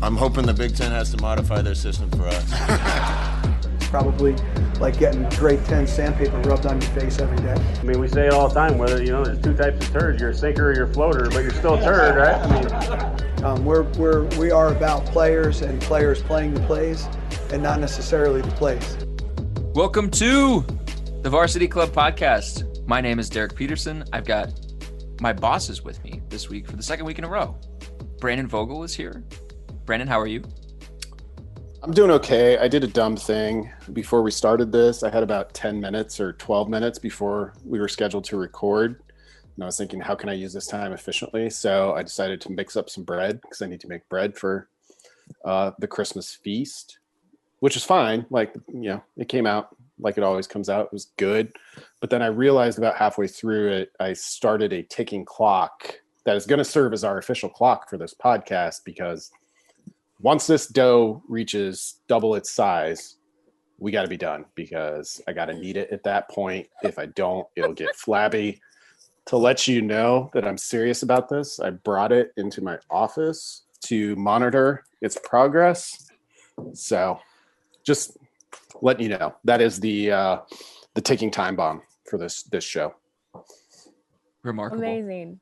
I'm hoping the Big Ten has to modify their system for us. Probably like getting grade 10 sandpaper rubbed on your face every day. I mean, we say it all the time, whether, there's two types of turds. You're a sinker or you're a floater, but you're still a turd, right? I mean, we are about players and players playing the plays and not necessarily the plays. Welcome to the Varsity Club podcast. My name is Derek Peterson. I've got my bosses with me this week for the second week in a row. Brandon Vogel is here. Brandon, how are you? I'm doing okay. I did a dumb thing before we started this. I had about 10 minutes or 12 minutes before we were scheduled to record. And I was thinking, how can I use this time efficiently? So I decided to mix up some bread because I need to make bread for the Christmas feast, which is fine. Like, it came out like it always comes out. It was good. But then I realized about halfway through it, I started a ticking clock that is going to serve as our official clock for this podcast, because once this dough reaches double its size, we got to be done, because I got to knead it at that point. If I don't, it'll get flabby. To let you know that I'm serious about this, I brought it into my office to monitor its progress. So just letting you know, that is the ticking time bomb for this show. Remarkable. Amazing.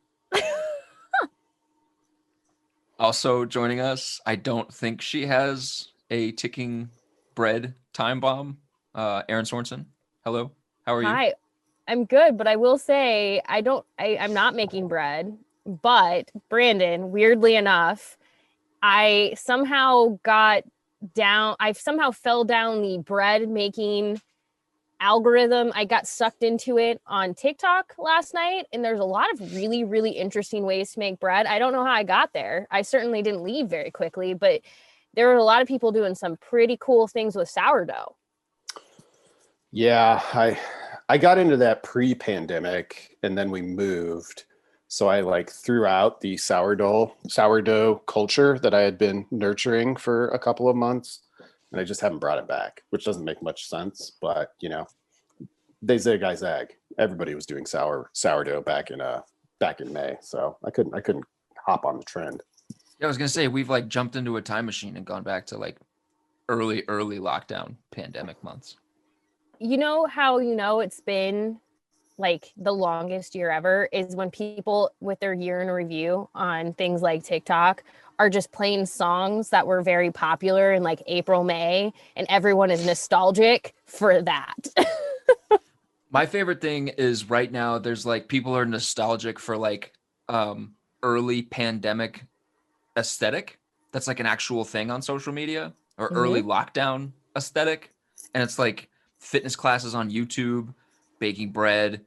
Also joining us, I don't think she has a ticking bread time bomb, Erin Sorensen. Hello, how are you? Hi, I'm good, but I will say I'm not making bread, but Brandon, weirdly enough, I somehow fell down the bread making algorithm. I got sucked into it on TikTok last night, and there's a lot of really, really interesting ways to make bread. I don't know how I got there. I certainly didn't leave very quickly, but there were a lot of people doing some pretty cool things with sourdough. Yeah, I got into that pre-pandemic, and then we moved. So I threw out the sourdough culture that I had been nurturing for a couple of months. And I just haven't brought it back, which doesn't make much sense. But, they zig, I zag. Everybody was doing sourdough back in May. So I couldn't hop on the trend. Yeah, I was going to say, we've jumped into a time machine and gone back to early lockdown pandemic months. You know how it's been the longest year ever is when people with their year in review on things like TikTok are just playing songs that were very popular in April, May, and everyone is nostalgic for that. My favorite thing is right now there's people are nostalgic for early pandemic aesthetic. That's an actual thing on social media, or early lockdown aesthetic. And it's fitness classes on YouTube, baking bread,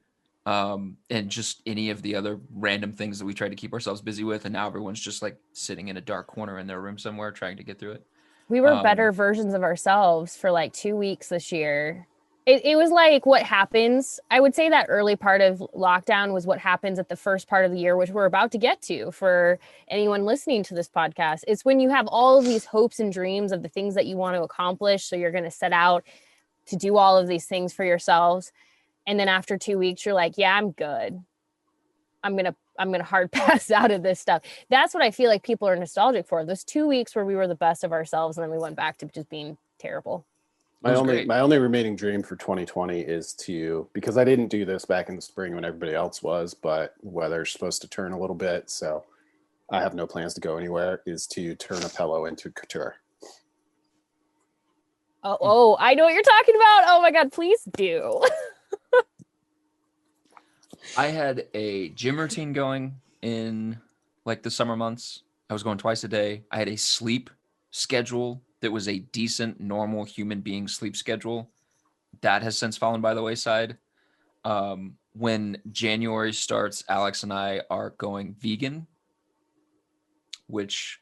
and just any of the other random things that we try to keep ourselves busy with. And now everyone's just sitting in a dark corner in their room somewhere trying to get through it. We were better versions of ourselves for 2 weeks this year. It was what happens. I would say that early part of lockdown was what happens at the first part of the year, which we're about to get to for anyone listening to this podcast. It's when you have all of these hopes and dreams of the things that you want to accomplish. So you're going to set out to do all of these things for yourselves. And then after 2 weeks, you're yeah, I'm good. I'm going to hard pass out of this stuff. That's what I feel like people are nostalgic for. Those 2 weeks where we were the best of ourselves, and then we went back to just being terrible. My only remaining dream for 2020 is because I didn't do this back in the spring when everybody else was, but weather's supposed to turn a little bit, so I have no plans to go anywhere, is to turn a pillow into couture. Oh, I know what you're talking about. Oh my God, please do. I had a gym routine going in the summer months. I was going twice a day. I had a sleep schedule that was a decent, normal human being sleep schedule. That has since fallen by the wayside. When January starts, Alex and I are going vegan, which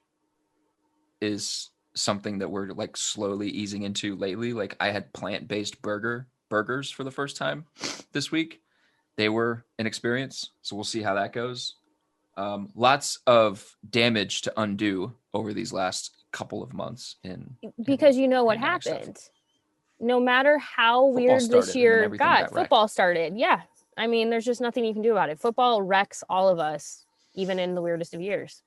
is something that we're slowly easing into lately. I had plant-based burgers for the first time this week. They were an experience, so we'll see how that goes. Lots of damage to undo over these last couple of months because you know what happened. Stuff. No matter how weird this year got, football started. Yeah. I mean, there's just nothing you can do about it. Football wrecks all of us, even in the weirdest of years.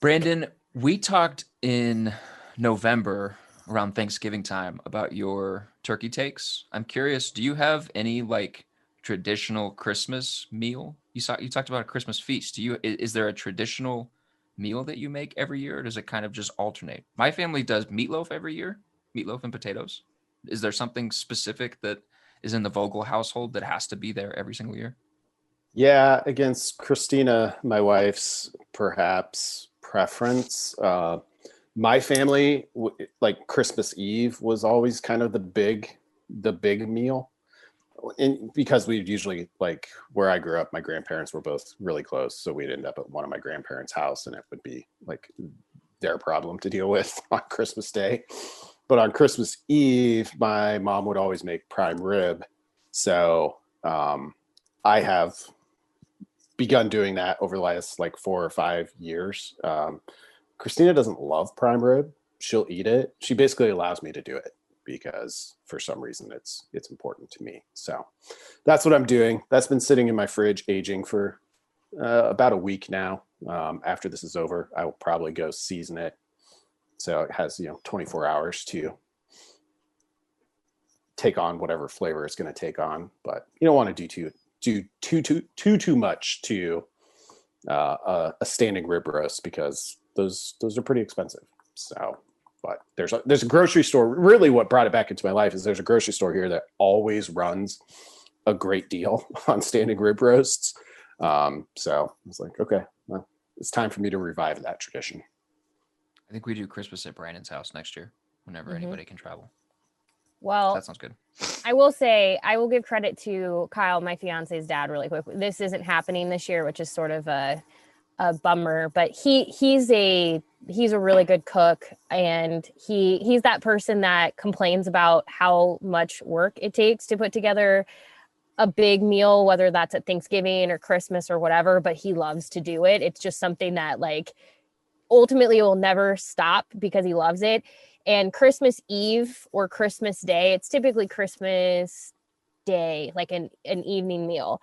Brandon, we talked in November around Thanksgiving time about your turkey takes. I'm curious, do you have any like traditional Christmas meal? You talked about a Christmas feast. Is there a traditional meal that you make every year, or does it kind of just alternate? My family does meatloaf every year, meatloaf and potatoes. Is there something specific that is in the Vogel household that has to be there every single year? Yeah, against Christina, my wife's perhaps preference. My family, like Christmas Eve, was always kind of the big meal, and because we'd usually, like where I grew up, my grandparents were both really close, so we'd end up at one of my grandparents' house, and it would be like their problem to deal with on Christmas Day. But on Christmas Eve, my mom would always make prime rib, so I have begun doing that over the last like 4 or 5 years. Christina doesn't love prime rib. She'll eat it. She basically allows me to do it because for some reason it's important to me. So that's what I'm doing. That's been sitting in my fridge aging for about a week now. After this is over, I will probably go season it. So it has, 24 hours to take on whatever flavor it's going to take on, but you don't want to do too much to a standing rib roast because those are pretty expensive. So, but there's a grocery store. Really, what brought it back into my life is there's a grocery store here that always runs a great deal on standing rib roasts. So I was like, okay, well, it's time for me to revive that tradition. I think we do Christmas at Brandon's house next year whenever anybody can travel. Well, that sounds good. I will say, I will give credit to Kyle, my fiance's dad, really quick. This isn't happening this year, which is sort of a bummer, but he's a really good cook, and he's that person that complains about how much work it takes to put together a big meal, whether that's at Thanksgiving or Christmas or whatever, but he loves to do it. It's just something that like ultimately will never stop because he loves it. And Christmas Eve or Christmas Day, it's typically Christmas Day, like an evening meal.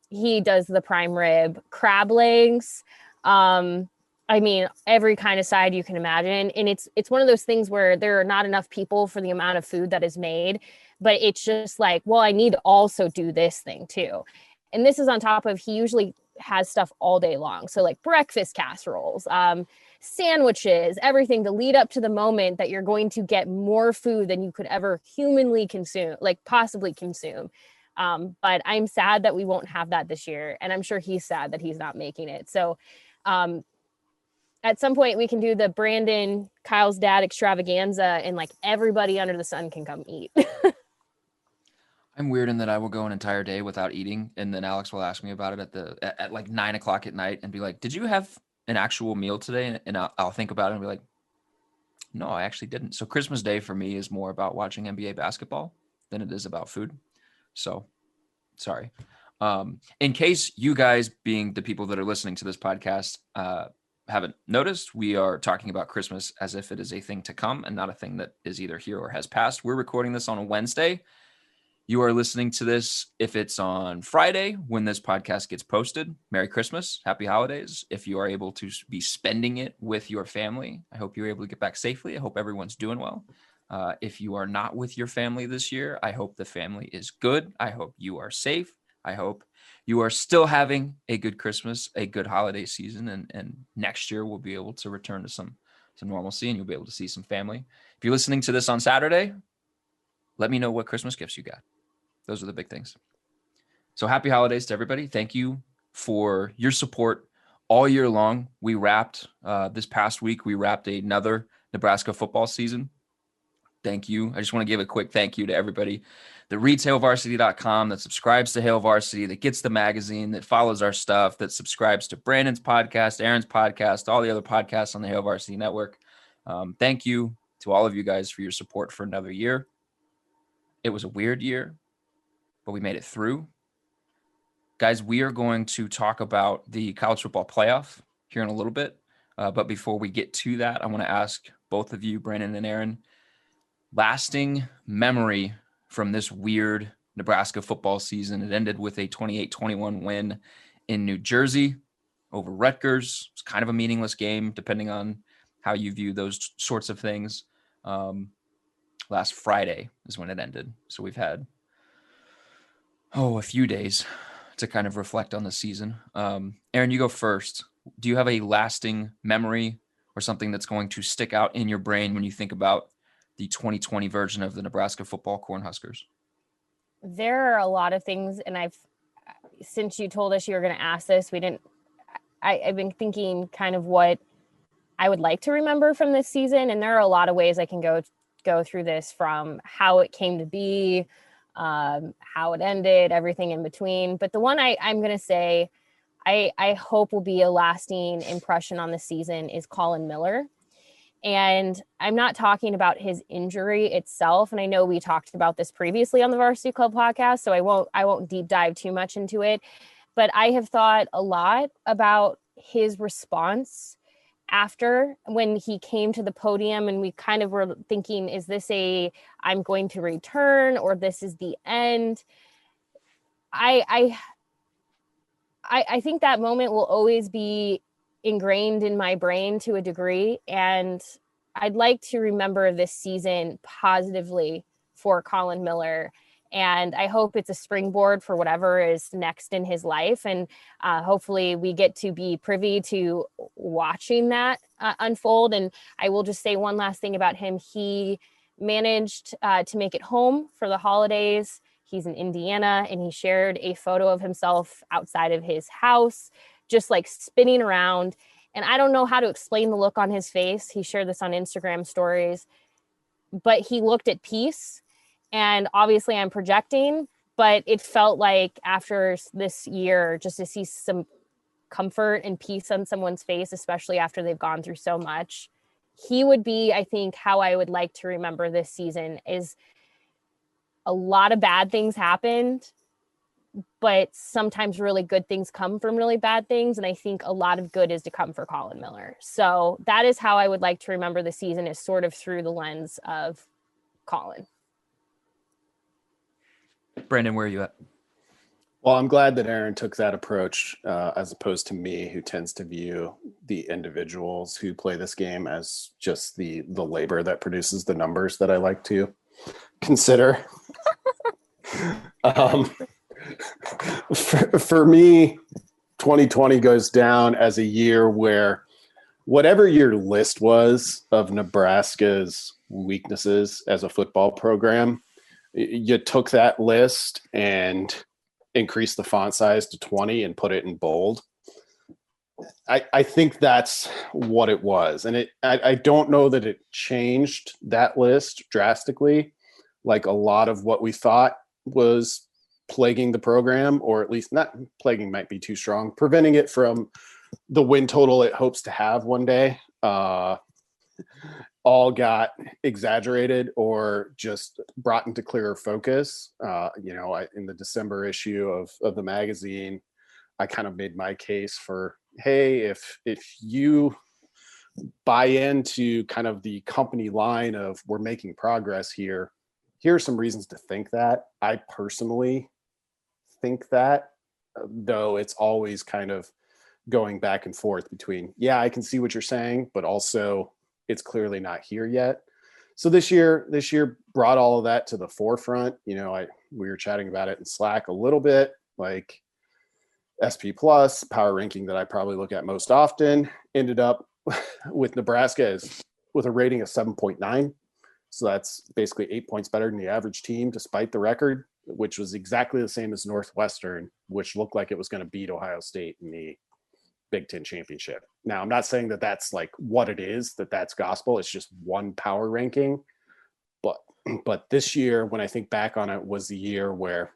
He does the prime rib, crab legs. I mean, every kind of side you can imagine. And it's one of those things where there are not enough people for the amount of food that is made, but it's just like, well, I need to also do this thing too. And this is on top of, he usually has stuff all day long. So like breakfast casseroles, sandwiches, everything to lead up to the moment that you're going to get more food than you could ever humanly consume, like possibly consume. But I'm sad that we won't have that this year. And I'm sure he's sad that he's not making it. So at some point we can do the Brandon, Kyle's dad extravaganza, and like everybody under the sun can come eat. I'm weird in that I will go an entire day without eating, and then Alex will ask me about it at like 9 o'clock at night and be like, "Did you have an actual meal today?" And I'll think about it and be like, "No, I actually didn't." So Christmas Day for me is more about watching NBA basketball than it is about food. So sorry. In case you guys, being the people that are listening to this podcast, haven't noticed, we are talking about Christmas as if it is a thing to come and not a thing that is either here or has passed. We're recording this on a Wednesday. You are listening to this if it's on Friday when this podcast gets posted. Merry Christmas. Happy holidays. If you are able to be spending it with your family, I hope you're able to get back safely. I hope everyone's doing well. If you are not with your family this year, I hope the family is good. I hope you are safe. I hope you are still having a good Christmas, a good holiday season, and next year we'll be able to return to some normalcy and you'll be able to see some family. If you're listening to this on Saturday, let me know what Christmas gifts you got. Those are the big things. So happy holidays to everybody. Thank you for your support all year long. We wrapped this past week, we wrapped another Nebraska football season. Thank you. I just want to give a quick thank you to everybody that reads HailVarsity.com, that subscribes to Hail Varsity, that gets the magazine, that follows our stuff, that subscribes to Brandon's podcast, Aaron's podcast, all the other podcasts on the Hail Varsity Network. Thank you to all of you guys for your support for another year. It was a weird year, but we made it through. Guys, we are going to talk about the college football playoff here in a little bit. But before we get to that, I want to ask both of you, Brandon and Aaron, lasting memory from this weird Nebraska football season. It ended with a 28-21 win in New Jersey over Rutgers. It's kind of a meaningless game, depending on how you view those sorts of things. Last Friday is when it ended. So we've had, a few days to kind of reflect on the season. Erin, you go first. Do you have a lasting memory or something that's going to stick out in your brain when you think about the 2020 version of the Nebraska football Cornhuskers? There are a lot of things, and since you told us you were going to ask this, I've been thinking kind of what I would like to remember from this season. And there are a lot of ways I can go through this, from how it came to be, how it ended, everything in between. But the one I'm going to say I hope will be a lasting impression on the season is Colin Miller. And I'm not talking about his injury itself. And I know we talked about this previously on the Varsity Club podcast, so I won't deep dive too much into it. But I have thought a lot about his response after, when he came to the podium, and we kind of were thinking, is this I'm going to return, or this is the end? I think that moment will always be ingrained in my brain to a degree. And I'd like to remember this season positively for Colin Miller. And I hope it's a springboard for whatever is next in his life. And hopefully we get to be privy to watching that unfold. And I will just say one last thing about him. He managed to make it home for the holidays. He's in Indiana, and he shared a photo of himself outside of his house, just like spinning around. And I don't know how to explain the look on his face. He shared this on Instagram stories, but he looked at peace. And obviously I'm projecting, but it felt like after this year, just to see some comfort and peace on someone's face, especially after they've gone through so much, he would be, I think, how I would like to remember this season. Is a lot of bad things happened, but sometimes really good things come from really bad things. And I think a lot of good is to come for Colin Miller. So that is how I would like to remember the season, is sort of through the lens of Colin. Brandon, where are you at? Well, I'm glad that Erin took that approach, as opposed to me, who tends to view the individuals who play this game as just the labor that produces the numbers that I like to consider. For me, 2020 goes down as a year where whatever your list was of Nebraska's weaknesses as a football program, you took that list and increased the font size to 20 and put it in bold. I think that's what it was. And I don't know that it changed that list drastically, like a lot of what we thought was plaguing the program, or at least not plaguing might be too strong, preventing it from the win total it hopes to have one day. All got exaggerated or just brought into clearer focus. In the December issue of the magazine, I kind of made my case for, hey, if you buy into kind of the company line of we're making progress here are some reasons to think that. I personally think that, though it's always kind of going back and forth between, yeah, I can see what you're saying, but also it's clearly not here yet. So this year brought all of that to the forefront. We were chatting about it in Slack a little bit, like SP Plus power ranking that I probably look at most often ended up with Nebraska with a rating of 7.9. So that's basically 8 points better than the average team, despite the record, which was exactly the same as Northwestern, which looked like it was going to beat Ohio State in the Big Ten championship. Now, I'm not saying that that's like what it is, that's gospel. It's just one power ranking. But this year, when I think back on it, was the year where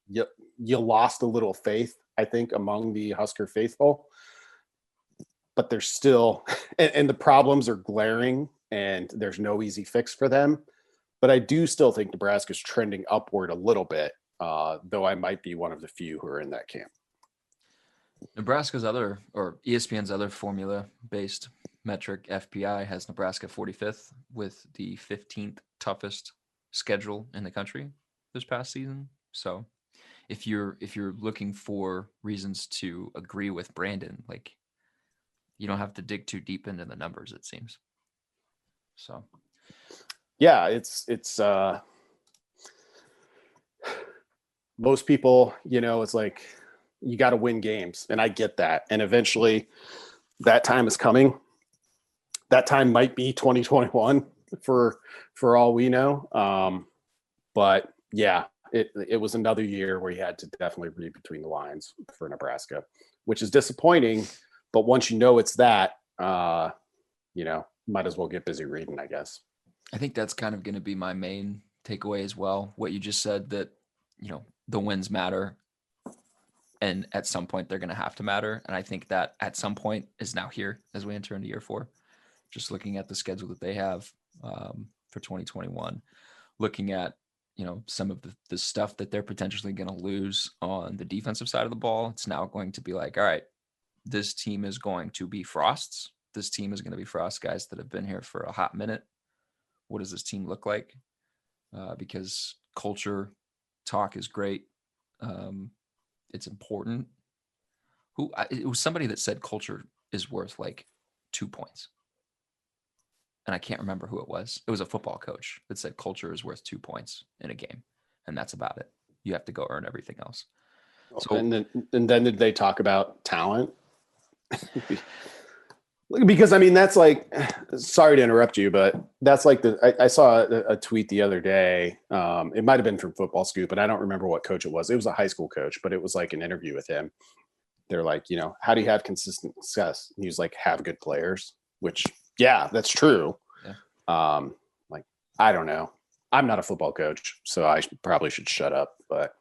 you lost a little faith, I think, among the Husker faithful. But there's still, and the problems are glaring, and there's no easy fix for them. But I do still think Nebraska's trending upward a little bit, though I might be one of the few who are in that camp. Nebraska's other, or ESPN's other formula-based metric, FPI, has Nebraska 45th with the 15th toughest schedule in the country this past season. So if you're looking for reasons to agree with Brandon, like you don't have to dig too deep into the numbers, it seems. So yeah, it's most people, it's like you got to win games, and I get that. And eventually that time is coming. That time might be 2021 for all we know. But yeah, it was another year where you had to definitely read between the lines for Nebraska, which is disappointing. But once you know it's that, might as well get busy reading, I guess. I think that's kind of going to be my main takeaway as well. What you just said, that, the wins matter, and at some point they're going to have to matter. And I think that at some point is now here as we enter into year 4, just looking at the schedule that they have for 2021, looking at, some of the stuff that they're potentially going to lose on the defensive side of the ball. It's now going to be like, all right, this team is going to be Frosts. This team is going to be Frost guys that have been here for a hot minute. What does this team look like? Because culture talk is great. It's important. It was somebody that said culture is worth like 2 points. And I can't remember who it was. It was a football coach that said culture is worth 2 points in a game. And that's about it. You have to go earn everything else. So, and then did they talk about talent? Because I mean, that's like, sorry to interrupt you, but that's like I saw a tweet the other day. It might've been from Football Scoop, but I don't remember what coach it was. It was a high school coach, but it was like an interview with him. They're like, how do you have consistent success? And he was like, have good players, which, yeah, that's true. Yeah. Like, I don't know. I'm not a football coach, so I probably should shut up, but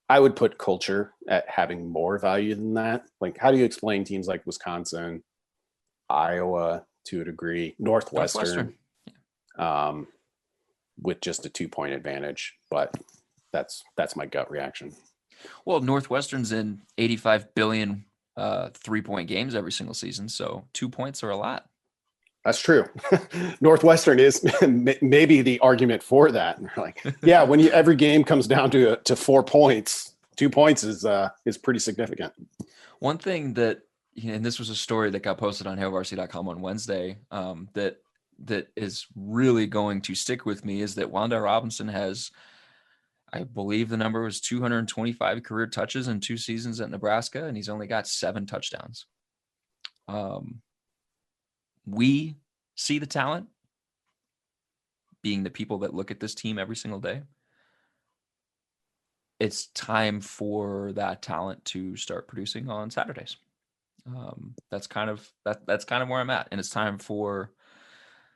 I would put culture at having more value than that. Like, how do you explain teams like Wisconsin, Iowa, to a degree, Northwestern. With just a 2-point advantage? But that's my gut reaction. Well, Northwestern's in 85 billion 3-point games every single season, so 2 points are a lot. That's true. Northwestern is maybe the argument for that. Like, yeah, when every game comes down to 4 points, 2 points is pretty significant. One thing that, and this was a story that got posted on HailVarsity.com on Wednesday, that is really going to stick with me, is that Wanda Robinson has, I believe the number was 225 career touches in 2 seasons at Nebraska, and he's only got 7 touchdowns. We see the talent, being the people that look at this team every single day. It's time for that talent to start producing on Saturdays. That's kind of where I'm at, and it's time for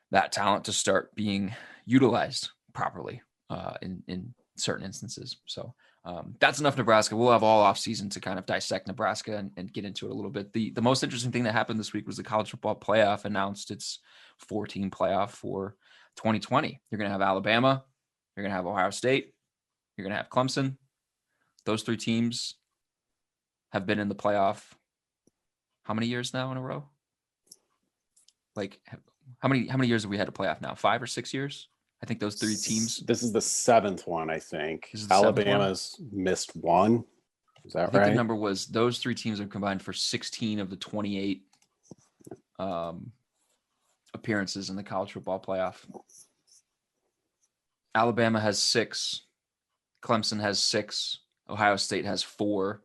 that talent to start being utilized properly in certain instances. So that's enough Nebraska. We'll have all off season to kind of dissect Nebraska and get into it a little bit. The most interesting thing that happened this week was the college football playoff announced its 4-team playoff for 2020. You're going to have Alabama, you're going to have Ohio State, you're going to have Clemson. Those 3 teams have been in the playoff how many years now in a row? Like, how many years have we had a playoff now? 5 or 6 years? I think those 3 teams. This is the 7th one, I think. Alabama's missed 1. Is that right? I think the number was those 3 teams have combined for 16 of the 28 appearances in the college football playoff. Alabama has 6. Clemson has 6. Ohio State has 4.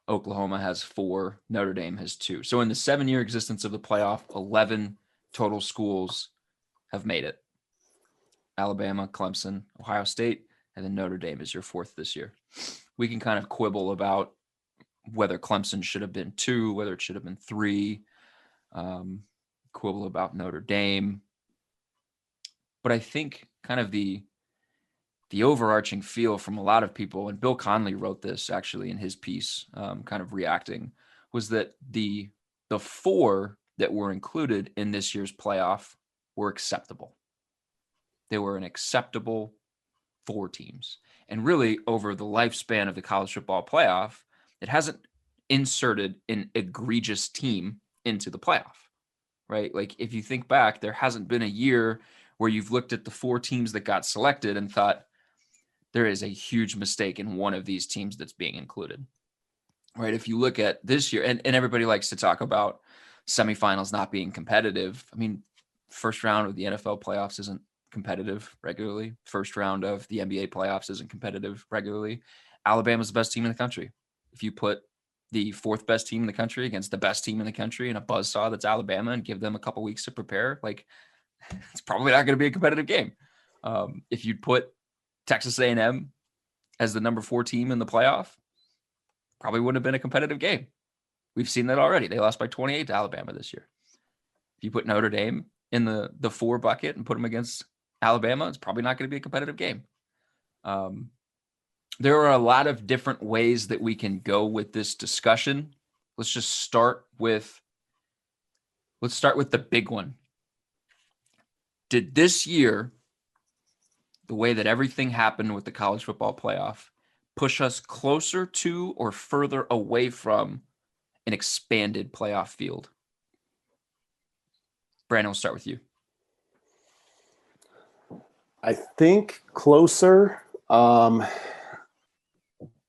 Oklahoma has 4. Notre Dame has 2. So in the 7-year existence of the playoff, 11 total schools have made it. Alabama, Clemson, Ohio State, and then Notre Dame is your 4th this year. We can kind of quibble about whether Clemson should have been 2, whether it should have been 3, quibble about Notre Dame. But I think kind of the overarching feel from a lot of people, and Bill Conley wrote this actually in his piece, kind of reacting, was that the 4 that were included in this year's playoff were acceptable. They were an acceptable 4 teams. And really, over the lifespan of the college football playoff, it hasn't inserted an egregious team into the playoff, right? Like, if you think back, there hasn't been a year where you've looked at the 4 teams that got selected and thought, there is a huge mistake in one of these teams that's being included. Right? If you look at this year, and everybody likes to talk about semifinals not being competitive. I mean, first round of the NFL playoffs isn't competitive regularly. First round of the NBA playoffs isn't competitive regularly. Alabama's the best team in the country. If you put the fourth best team in the country against the best team in the country in a buzzsaw that's Alabama and give them a couple weeks to prepare, like, it's probably not going to be a competitive game. If you put Texas A&M as the number 4 team in the playoff, probably wouldn't have been a competitive game. We've seen that already. They lost by 28 to Alabama this year. If you put Notre Dame in the 4 bucket and put them against Alabama, it's probably not going to be a competitive game. There are a lot of different ways that we can go with this discussion. Let's start with the big one. Did this year, the way that everything happened with the college football playoff, push us closer to or further away from an expanded playoff field? Brandon, we'll start with you. I think closer.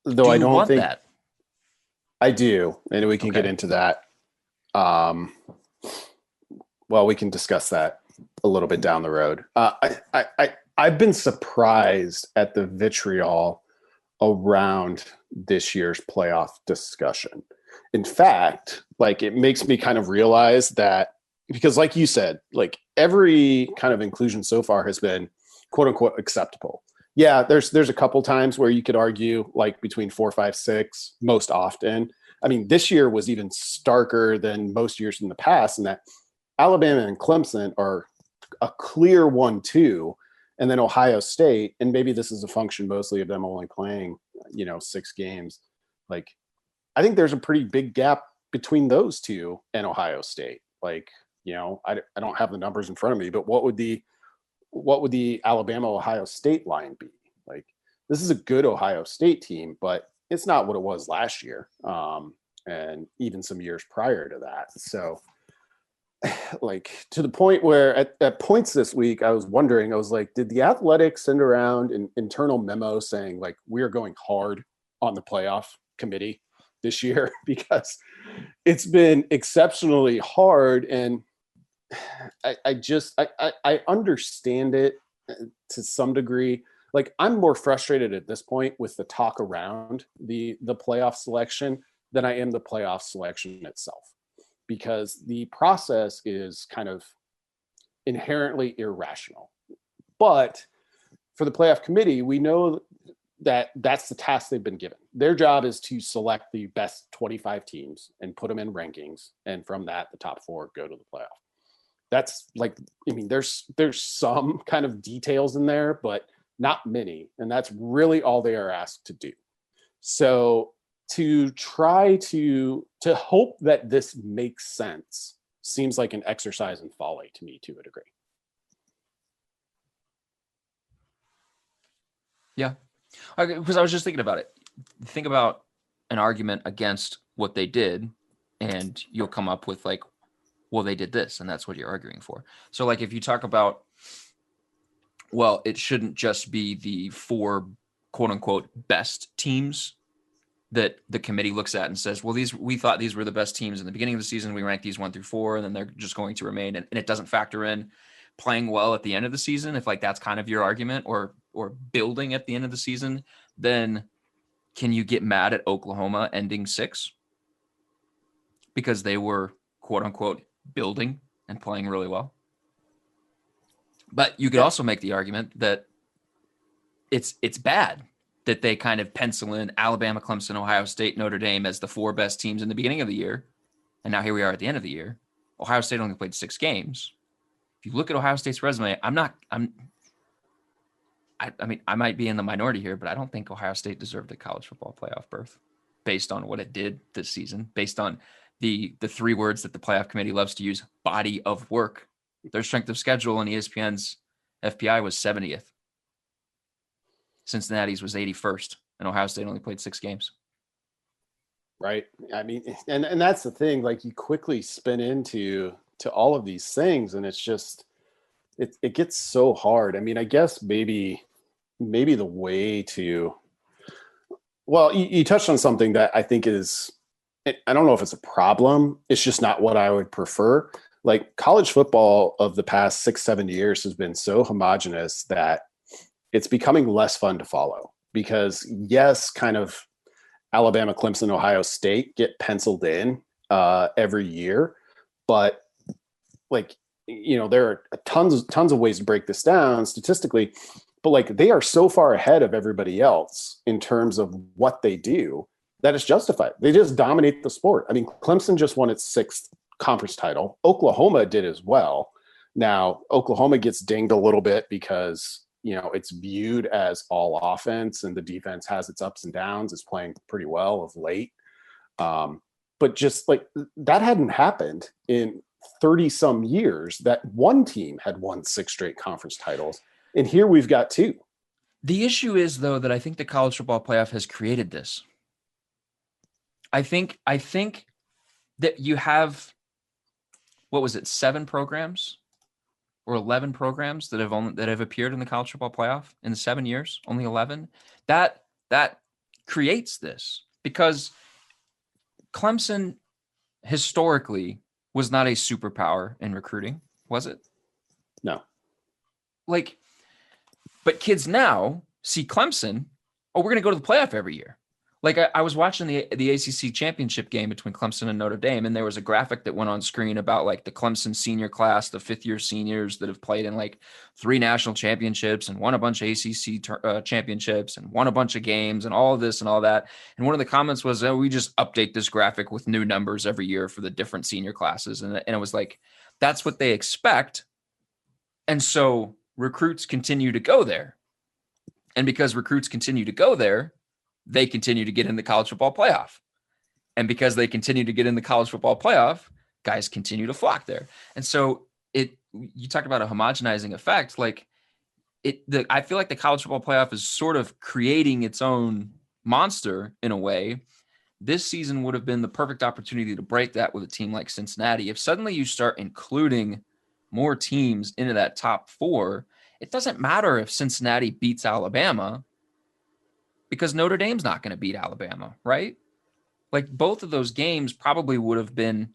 Though I don't think that. I do, and we can get into that. Well, we can discuss that a little bit down the road. I've been surprised at the vitriol around this year's playoff discussion. In fact, like, it makes me kind of realize that, because like you said, like, every kind of inclusion so far has been quote unquote acceptable. Yeah, there's a couple times where you could argue, like, between 4, 5, 6, most often. I mean, this year was even starker than most years in the past, in that Alabama and Clemson are a clear 1-2, and then Ohio State, and maybe this is a function mostly of them only playing, 6 games. Like, I think there's a pretty big gap between those two and Ohio State. Like, I don't have the numbers in front of me, but what would the Alabama-Ohio State line be? Like, this is a good Ohio State team, but it's not what it was last year, and even some years prior to that. So, like, to the point where at points this week, I was like, did the Athletics send around an internal memo saying, like, we are going hard on the playoff committee this year? Because it's been exceptionally hard, and I understand it to some degree. Like, I'm more frustrated at this point with the talk around the playoff selection than I am the playoff selection itself, because the process is kind of inherently irrational. But for the playoff committee, we know that that's the task they've been given. Their job is to select the best 25 teams and put them in rankings, and from that, the top 4 go to the playoff. That's, like, I mean, there's some kind of details in there, but not many. And that's really all they are asked to do. So to try to hope that this makes sense seems like an exercise in folly to me, to a degree. Yeah. Because I was just thinking about it. Think about an argument against what they did, and you'll come up with, like, well, they did this, and that's what you're arguing for. So, like, if you talk about, well, it shouldn't just be the 4 quote unquote best teams that the committee looks at and says, well, we thought these were the best teams in the beginning of the season. We ranked these 1 through 4, and then they're just going to remain. And it doesn't factor in playing well at the end of the season. If, like, that's kind of your argument, or building at the end of the season, then can you get mad at Oklahoma ending 6 because they were quote unquote building and playing really well? But you could also make the argument that it's bad that they kind of pencil in Alabama, Clemson, Ohio State, Notre Dame as the 4 best teams in the beginning of the year. And now here we are at the end of the year. Ohio State only played 6 games. If you look at Ohio State's resume, I mean, I might be in the minority here, but I don't think Ohio State deserved a college football playoff berth based on what it did this season, based on the 3 words that the playoff committee loves to use: body of work. Their strength of schedule in ESPN's FPI was 70th. Cincinnati's was 81st, and Ohio State only played 6 games. Right. I mean, and that's the thing, like, you quickly spin into all of these things, and it's just, it gets so hard. I mean, I guess maybe maybe the way to, well, you touched on something that I think is, I don't know if it's a problem. It's just not what I would prefer. Like college football of the past 6-7 years has been so homogenous that it's becoming less fun to follow, because yes, kind of Alabama, Clemson, Ohio State get penciled in every year, but like, there are tons of ways to break this down statistically, but like they are so far ahead of everybody else in terms of what they do that it's justified. They just dominate the sport. I mean, Clemson just won its 6th conference title. Oklahoma did as well. Now, Oklahoma gets dinged a little bit because, it's viewed as all offense and the defense has its ups and downs. It's playing pretty well of late. But just like that hadn't happened in 30 some years that one team had won 6 straight conference titles. And here we've got 2. The issue is, though, that I think the college football playoff has created this. I think that you have, what was it, 7 programs or 11 programs that have appeared in the college football playoff in 7 years, only 11. That creates this, because Clemson historically was not a superpower in recruiting, was it? No. But kids now see Clemson, we're going to go to the playoff every year. Like I was watching the ACC championship game between Clemson and Notre Dame, and there was a graphic that went on screen about like the Clemson senior class, the 5th-year seniors that have played in like 3 national championships and won a bunch of ACC championships and won a bunch of games and all of this and all that. And one of the comments was, we just update this graphic with new numbers every year for the different senior classes. And it was like, that's what they expect. And so recruits continue to go there. And because recruits continue to go there, they continue to get in the college football playoff. And because they continue to get in the college football playoff, guys continue to flock there. And so you talk about a homogenizing effect. Like I feel like the college football playoff is sort of creating its own monster in a way. This season would have been the perfect opportunity to break that with a team like Cincinnati. If suddenly you start including more teams into that top 4, it doesn't matter if Cincinnati beats Alabama, because Notre Dame's not going to beat Alabama, right? Like both of those games probably would have been,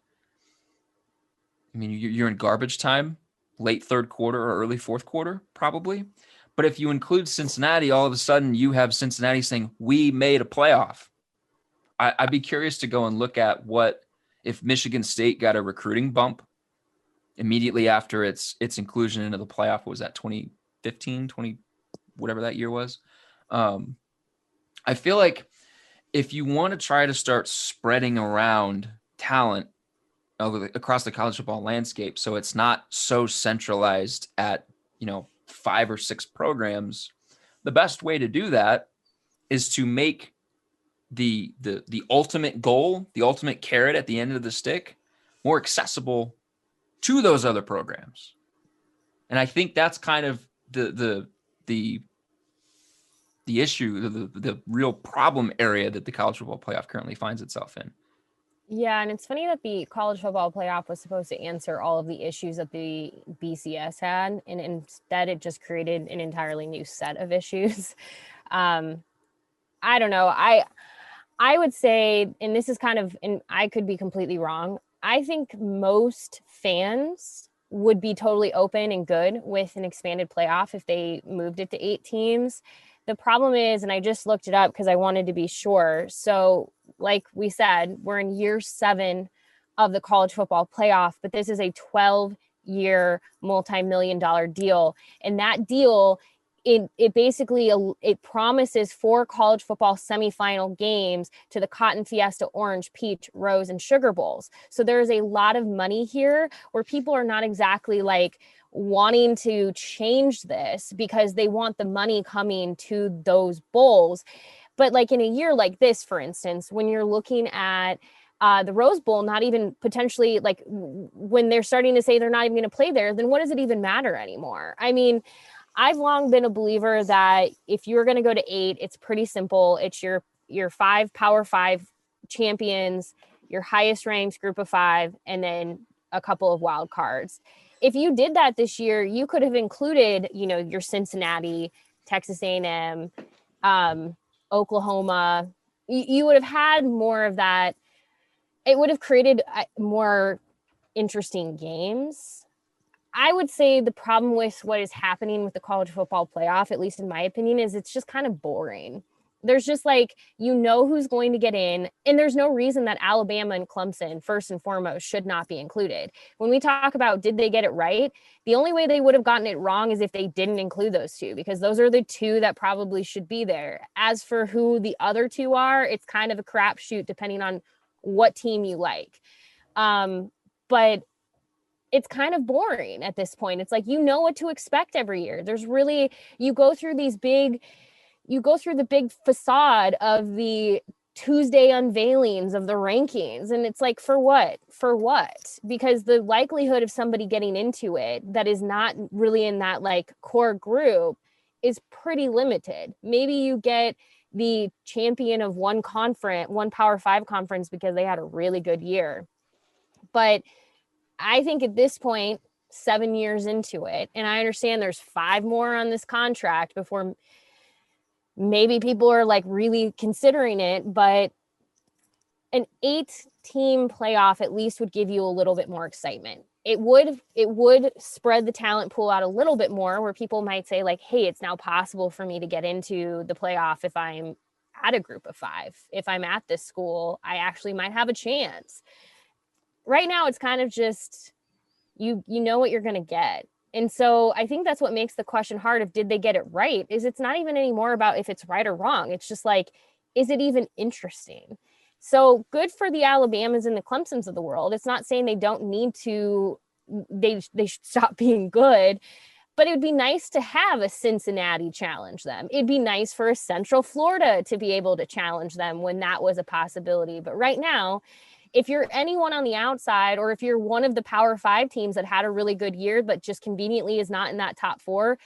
I mean, you're in garbage time, late 3rd quarter or early 4th quarter, probably. But if you include Cincinnati, all of a sudden you have Cincinnati saying, we made a playoff. I'd be curious to go and look at what if Michigan State got a recruiting bump immediately after its inclusion into the playoff. What was that, 2015, whatever that year was? I feel like if you want to try to start spreading around talent across the college football landscape, so it's not so centralized at 5 or 6 programs, the best way to do that is to make the ultimate goal, the ultimate carrot at the end of the stick, more accessible to those other programs. And I think that's kind of the issue, the real problem area that the college football playoff currently finds itself in. Yeah, and it's funny that the college football playoff was supposed to answer all of the issues that the BCS had, and instead it just created an entirely new set of issues. I don't know. I would say, and this is kind of, and I could be completely wrong, I think most fans would be totally open and good with an expanded playoff if they moved it to 8 teams. The problem is, and I just looked it up because I wanted to be sure. So like we said, we're in year 7 of the college football playoff, but this is a 12-year multi-million-dollar deal. And that deal, it basically, it promises 4 college football semifinal games to the Cotton Fiesta, Orange, Peach, Rose, and Sugar Bowls. So there's a lot of money here where people are not exactly like wanting to change this because they want the money coming to those bowls. But like in a year like this, for instance, when you're looking at the Rose Bowl, not even potentially, like when they're starting to say they're not even going to play there, then what does it even matter anymore? I mean, I've long been a believer that if you're going to go to 8, it's pretty simple. It's your 5 Power 5 champions, your highest ranked group of 5, and then a couple of wild cards. If you did that this year, you could have included, your Cincinnati Texas A&M, Oklahoma, you would have had more of that. It would have created more interesting games. I would say the problem with what is happening with the college football playoff, at least in my opinion, is it's just kind of boring. There's just like, who's going to get in, and there's no reason that Alabama and Clemson, first and foremost, should not be included. When we talk about did they get it right, the only way they would have gotten it wrong is if they didn't include those two, because those are the two that probably should be there. As for who the other two are, it's kind of a crapshoot depending on what team you like. But it's kind of boring at this point. It's like, what to expect every year. There's really, you go through the big facade of the Tuesday unveilings of the rankings. And it's like, for what? Because the likelihood of somebody getting into it that is not really in that like core group is pretty limited. Maybe you get the champion of one Power 5 conference because they had a really good year. But I think at this point, 7 years into it, and I understand there's 5 more on this contract before maybe people are like really considering it, but an 8-team playoff at least would give you a little bit more excitement. It would spread the talent pool out a little bit more, where people might say like, hey, it's now possible for me to get into the playoff if I'm at a group of 5. If I'm at this school, I actually might have a chance. Right now, it's kind of just, you know what you're going to get. And so I think that's what makes the question hard of did they get it right, is it's not even anymore about if it's right or wrong. It's just like, is it even interesting? So good for the Alabamas and the Clemsons of the world. It's not saying they don't need to, they should stop being good, but it would be nice to have a Cincinnati challenge them. It'd be nice for a Central Florida to be able to challenge them when that was a possibility. But right now, if you're anyone on the outside, or if you're one of the Power 5 teams that had a really good year, but just conveniently is not in that top 4,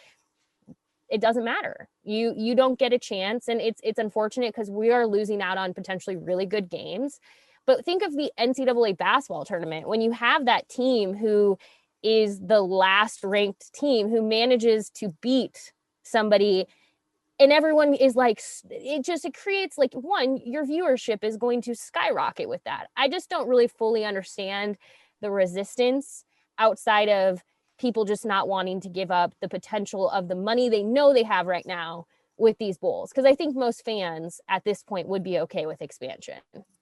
it doesn't matter. You don't get a chance. And it's unfortunate because we are losing out on potentially really good games. But think of the NCAA basketball tournament. When you have that team who is the last ranked team who manages to beat somebody, and everyone is like, it creates like, one, your viewership is going to skyrocket with that. I just don't really fully understand the resistance outside of people just not wanting to give up the potential of the money they know they have right now with these bowls. Because I think most fans at this point would be okay with expansion.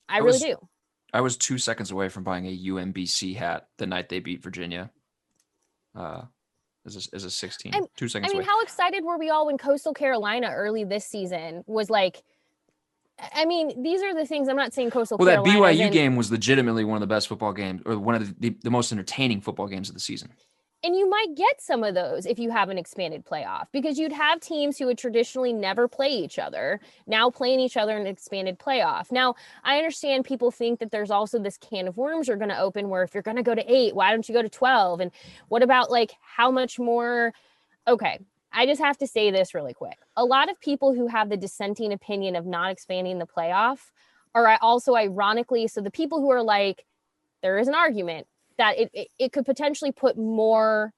I really do. I was 2 seconds away from buying a UMBC hat the night they beat Virginia. As a 16, 2 seconds away. How excited were we all when Coastal Carolina early this season was like, these are the things. I'm not saying Coastal Carolina. Well, that BYU game was legitimately one of the best football games, or one of the most entertaining football games of the season. And you might get some of those if you have an expanded playoff, because you'd have teams who would traditionally never play each other now playing each other in an expanded playoff. Now, I understand people think that there's also this can of worms you're going to open where if you're going to go to 8, why don't you go to 12? And what about like how much more? Okay, I just have to say this really quick. A lot of people who have the dissenting opinion of not expanding the playoff are also ironically, so the people who are like, there is an argument that it could potentially put more,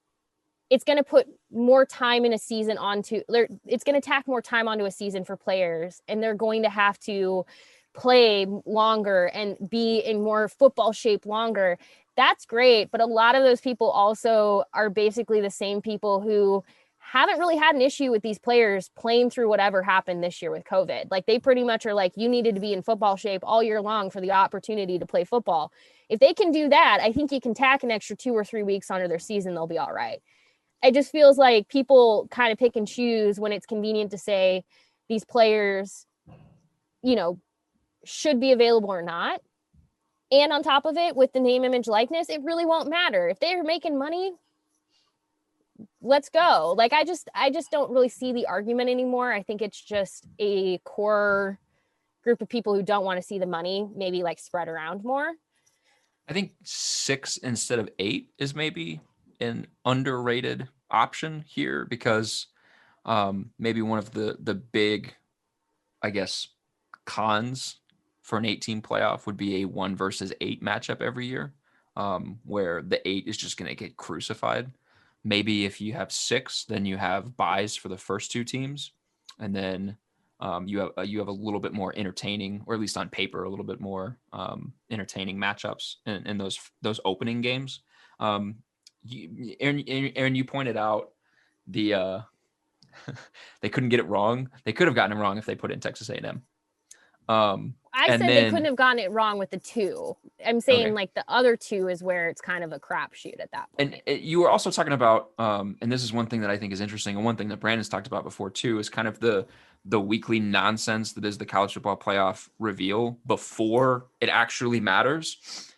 it's going to put more time in a season it's going to tack more time onto a season for players, and they're going to have to play longer and be in more football shape longer. That's great. But a lot of those people also are basically the same people who haven't really had an issue with these players playing through whatever happened this year with COVID. Like, they pretty much are like, you needed to be in football shape all year long for the opportunity to play football. If they can do that, I think you can tack an extra 2 or 3 weeks onto their season. They'll be all right. It just feels like people kind of pick and choose when it's convenient to say these players, should be available or not. And on top of it, with the name, image, likeness, it really won't matter. If they're making money, let's go. Like, I just don't really see the argument anymore. I think it's just a core group of people who don't want to see the money maybe like spread around more. I think 6 instead of 8 is maybe an underrated option here, because maybe one of the big, I guess, cons for an 8-team playoff would be a 1 versus 8 matchup every year, where the 8 is just going to get crucified. Maybe if you have 6, then you have buys for the first 2 teams, and then you have a little bit more entertaining, or at least on paper, a little bit more entertaining matchups in those opening games. Aaron, you pointed out the they couldn't get it wrong. They could have gotten it wrong if they put in Texas A&M. I said they couldn't have gotten it wrong with the 2. I'm saying like the other 2 is where it's kind of a crapshoot at that point. And you were also talking about, and this is one thing that I think is interesting, and one thing that Brandon's talked about before too, is kind of the weekly nonsense that is the college football playoff reveal before it actually matters.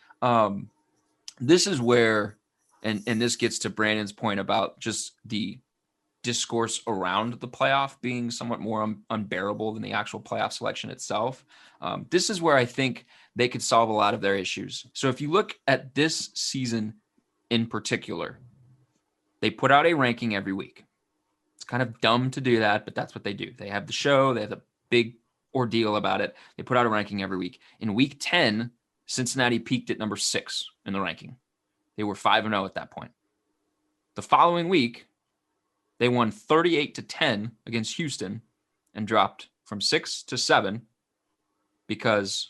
This is where, and this gets to Brandon's point about just the discourse around the playoff being somewhat more unbearable than the actual playoff selection itself. This is where I think they could solve a lot of their issues. So if you look at this season in particular, they put out a ranking every week. It's kind of dumb to do that, but that's what they do. They have the show. They have a big ordeal about it. They put out a ranking every week. In week 10, Cincinnati peaked at number 6 in the ranking. They were 5-0 at that point. The following week, they won 38-10 against Houston and dropped from 6 to 7 because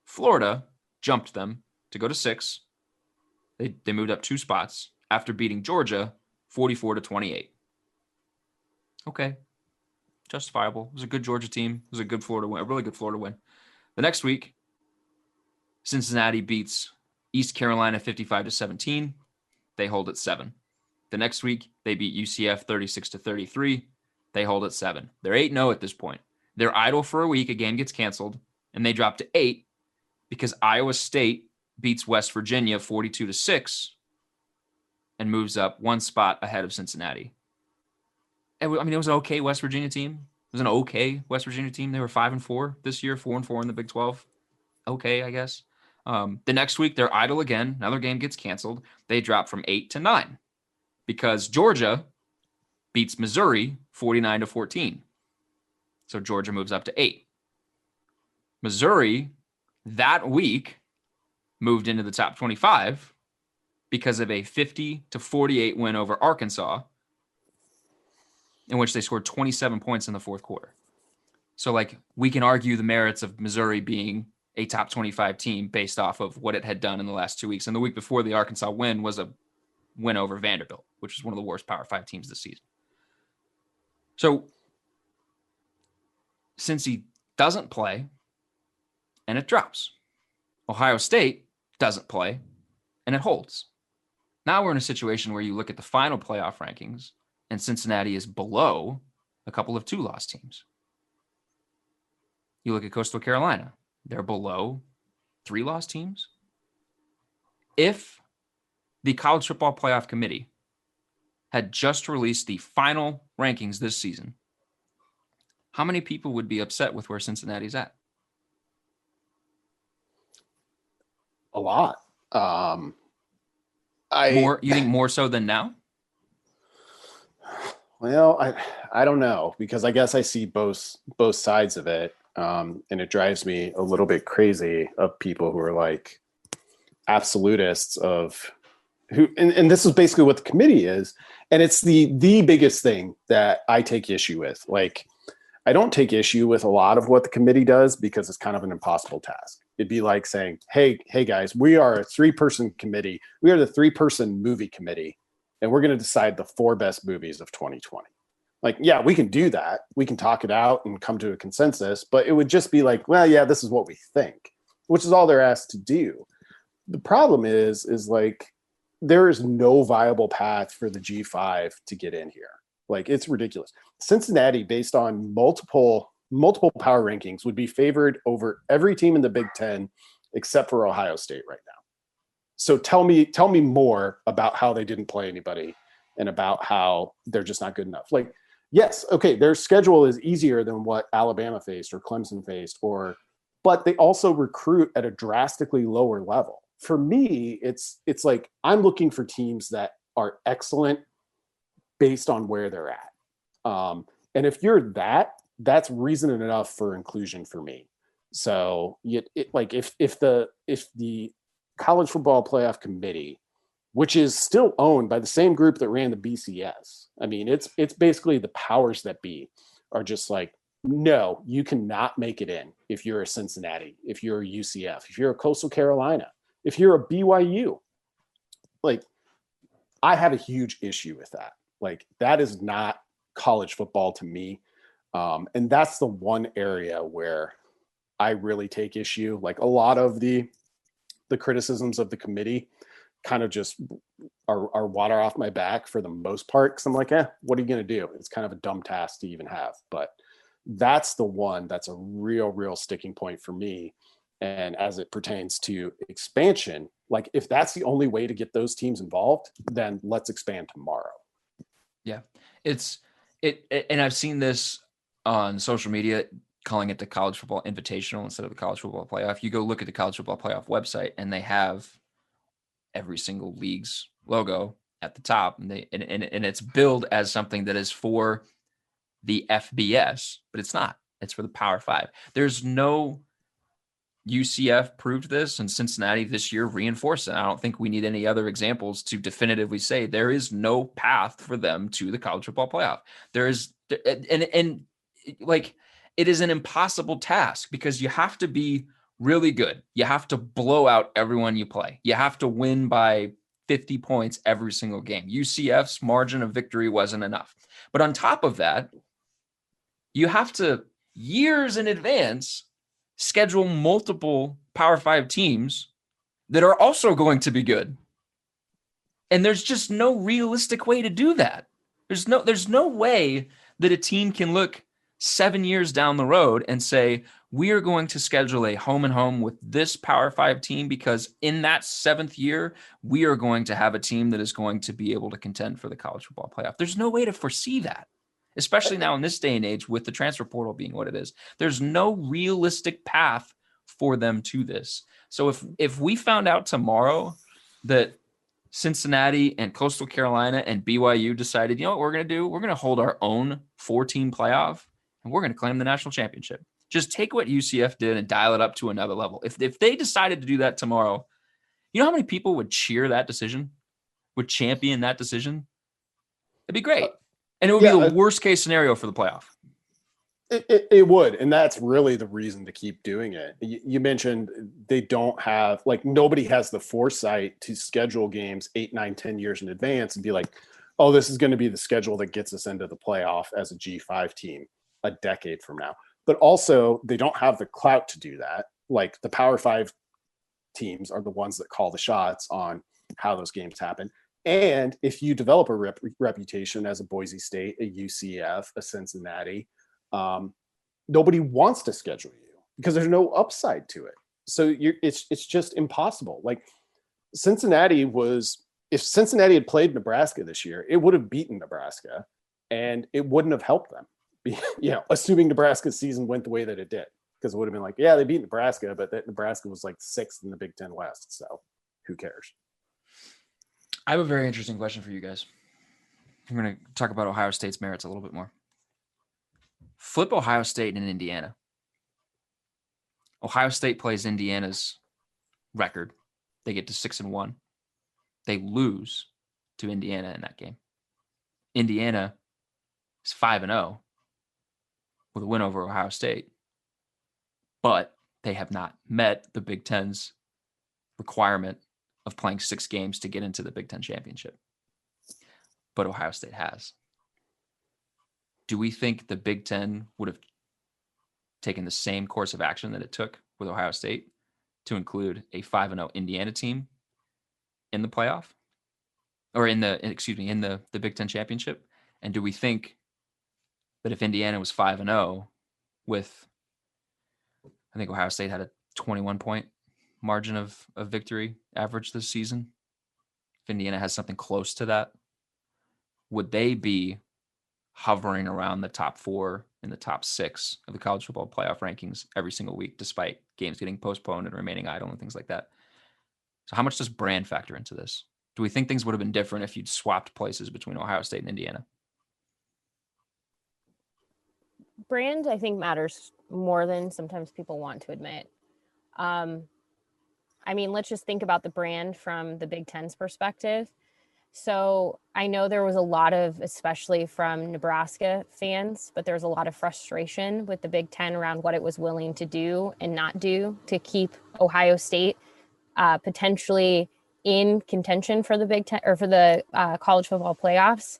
Florida jumped them to go to 6. They moved up 2 spots after beating Georgia 44-28. Okay, justifiable. It was a good Georgia team. It was a good Florida win, a really good Florida win. The next week, Cincinnati beats East Carolina 55-17. They hold at 7. The next week, they beat UCF 36-33. They hold at 7. They're 8-0 at this point. They're idle for a week. A game gets canceled, and they drop to 8 because Iowa State beats West Virginia 42-6 and moves up 1 spot ahead of Cincinnati. And, I mean, it was an okay West Virginia team. It was an okay West Virginia team. They were 5-4 this year, 4-4 in the Big 12. Okay, I guess. The next week, they're idle again. Another game gets canceled. They drop from 8 to 9. Because Georgia beats Missouri 49-14. So Georgia moves up to 8. Missouri that week moved into the top 25 because of a 50-48 win over Arkansas, in which they scored 27 points in the fourth quarter. So, like, we can argue the merits of Missouri being a top 25 team based off of what it had done in the last 2 weeks. And the week before the Arkansas win was a win over Vanderbilt, which is one of the worst Power 5 teams this season. So, since he doesn't play, and it drops. Ohio State doesn't play, and it holds. Now we're in a situation where you look at the final playoff rankings, and Cincinnati is below a couple of 2-loss teams. You look at Coastal Carolina, they're below 3-loss teams. If the College Football Playoff Committee had just released the final rankings this season, how many people would be upset with where Cincinnati's at? A lot. You think more so than now? Well, I don't know, because I guess I see both sides of it. And it drives me a little bit crazy of people who are like absolutists of who, and this is basically what the committee is. And it's the biggest thing that I take issue with. Like, I don't take issue with a lot of what the committee does because it's kind of an impossible task. It'd be like saying, hey guys, we are a 3-person committee. We are the 3-person movie committee, and we're going to decide the 4 best movies of 2020. Like, yeah, we can do that. We can talk it out and come to a consensus, but it would just be like, well, yeah, this is what we think, which is all they're asked to do. The problem is like, there is no viable path for the G5 to get in here. Like, it's ridiculous. Cincinnati, based on multiple power rankings, would be favored over every team in the Big Ten except for Ohio State right now. So tell me more about how they didn't play anybody and about how they're just not good enough. Like, yes, okay, their schedule is easier than what Alabama faced or Clemson faced, but they also recruit at a drastically lower level. For me, it's like I'm looking for teams that are excellent based on where they're at. And if you're that's reason enough for inclusion for me. So if the College Football Playoff Committee which is still owned by the same group that ran the BCS. I mean, it's basically the powers that be are just like, no, you cannot make it in if you're a Cincinnati, if you're a UCF, if you're a Coastal Carolina, if you're a BYU. Like, I have a huge issue with that. Like, that is not college football to me. And that's the one area where I really take issue. Like, a lot of the criticisms of the committee kind of just are water off my back for the most part. Cause I'm like, what are you going to do? It's kind of a dumb task to even have, but that's the one that's a real sticking point for me. And as it pertains to expansion, like, if that's the only way to get those teams involved, then let's expand tomorrow. Yeah, and I've seen this on social media, calling it the college football invitational instead of the college football playoff. You go look at the college football playoff website and they have every single league's logo at the top, and it's billed as something that is for the FBS, but it's not. It's for the Power Five. There's no UCF proved this, and Cincinnati this year reinforced it. I don't think we need any other examples to definitively say there is no path for them to the college football playoff. There is, and like, it is an impossible task because you have to be really good. You have to blow out everyone you play. You have to win by 50 points every single game. UCF's margin of victory wasn't enough. But on top of that, you have to, years in advance, schedule multiple Power 5 teams that are also going to be good. And there's just no realistic way to do that. There's no way that a team can look 7 years down the road and say, we are going to schedule a home and home with this Power 5 team because in that 7th year, we are going to have a team that is going to be able to contend for the college football playoff. There's no way to foresee that, especially now in this day and age with the transfer portal being what it is. There's no realistic path for them to this. So if we found out tomorrow that Cincinnati and Coastal Carolina and BYU decided, you know what we're going to do? We're going to hold our own 4-team playoff and we're going to claim the national championship. Just take what UCF did and dial it up to another level. If they decided to do that tomorrow, you know how many people would cheer that decision, would champion that decision? It'd be great. And it would be the worst case scenario for the playoff. It would. And that's really the reason to keep doing it. You mentioned they don't have, like, nobody has the foresight to schedule games 8, 9, 10 years in advance and be like, oh, this is going to be the schedule that gets us into the playoff as a G5 team a decade from now. But also, they don't have the clout to do that. Like, the Power 5 teams are the ones that call the shots on how those games happen. And if you develop a reputation as a Boise State, a UCF, a Cincinnati, nobody wants to schedule you because there's no upside to it. So it's just impossible. Like, if Cincinnati had played Nebraska this year, it would have beaten Nebraska and it wouldn't have helped them. Assuming Nebraska's season went the way that it did, because it would have been like, yeah, they beat Nebraska, but that Nebraska was like 6th in the Big Ten West. So who cares? I have a very interesting question for you guys. I'm going to talk about Ohio State's merits a little bit more. Flip Ohio State and Indiana. Ohio State plays Indiana's record. They get to 6-1. They lose to Indiana in that game. Indiana is 5-0 with a win over Ohio State, but they have not met the Big Ten's requirement of playing 6 games to get into the Big Ten championship. But Ohio State has. Do we think the Big Ten would have taken the same course of action that it took with Ohio State to include a 5-0 Indiana team in the playoff, or in the Big Ten championship? And do we think that if Indiana was 5-0 with, I think Ohio State had a 21-point margin of victory average this season, if Indiana has something close to that, would they be hovering around the top 4 and the top 6 of the college football playoff rankings every single week, despite games getting postponed and remaining idle and things like that? So how much does brand factor into this? Do we think things would have been different if you'd swapped places between Ohio State and Indiana? Brand, I think, matters more than sometimes people want to admit. I mean, let's just think about the brand from the Big Ten's perspective. So I know there was a lot of, especially from Nebraska fans, but there was a lot of frustration with the Big Ten around what it was willing to do and not do to keep Ohio State potentially in contention for the Big Ten or for the college football playoffs.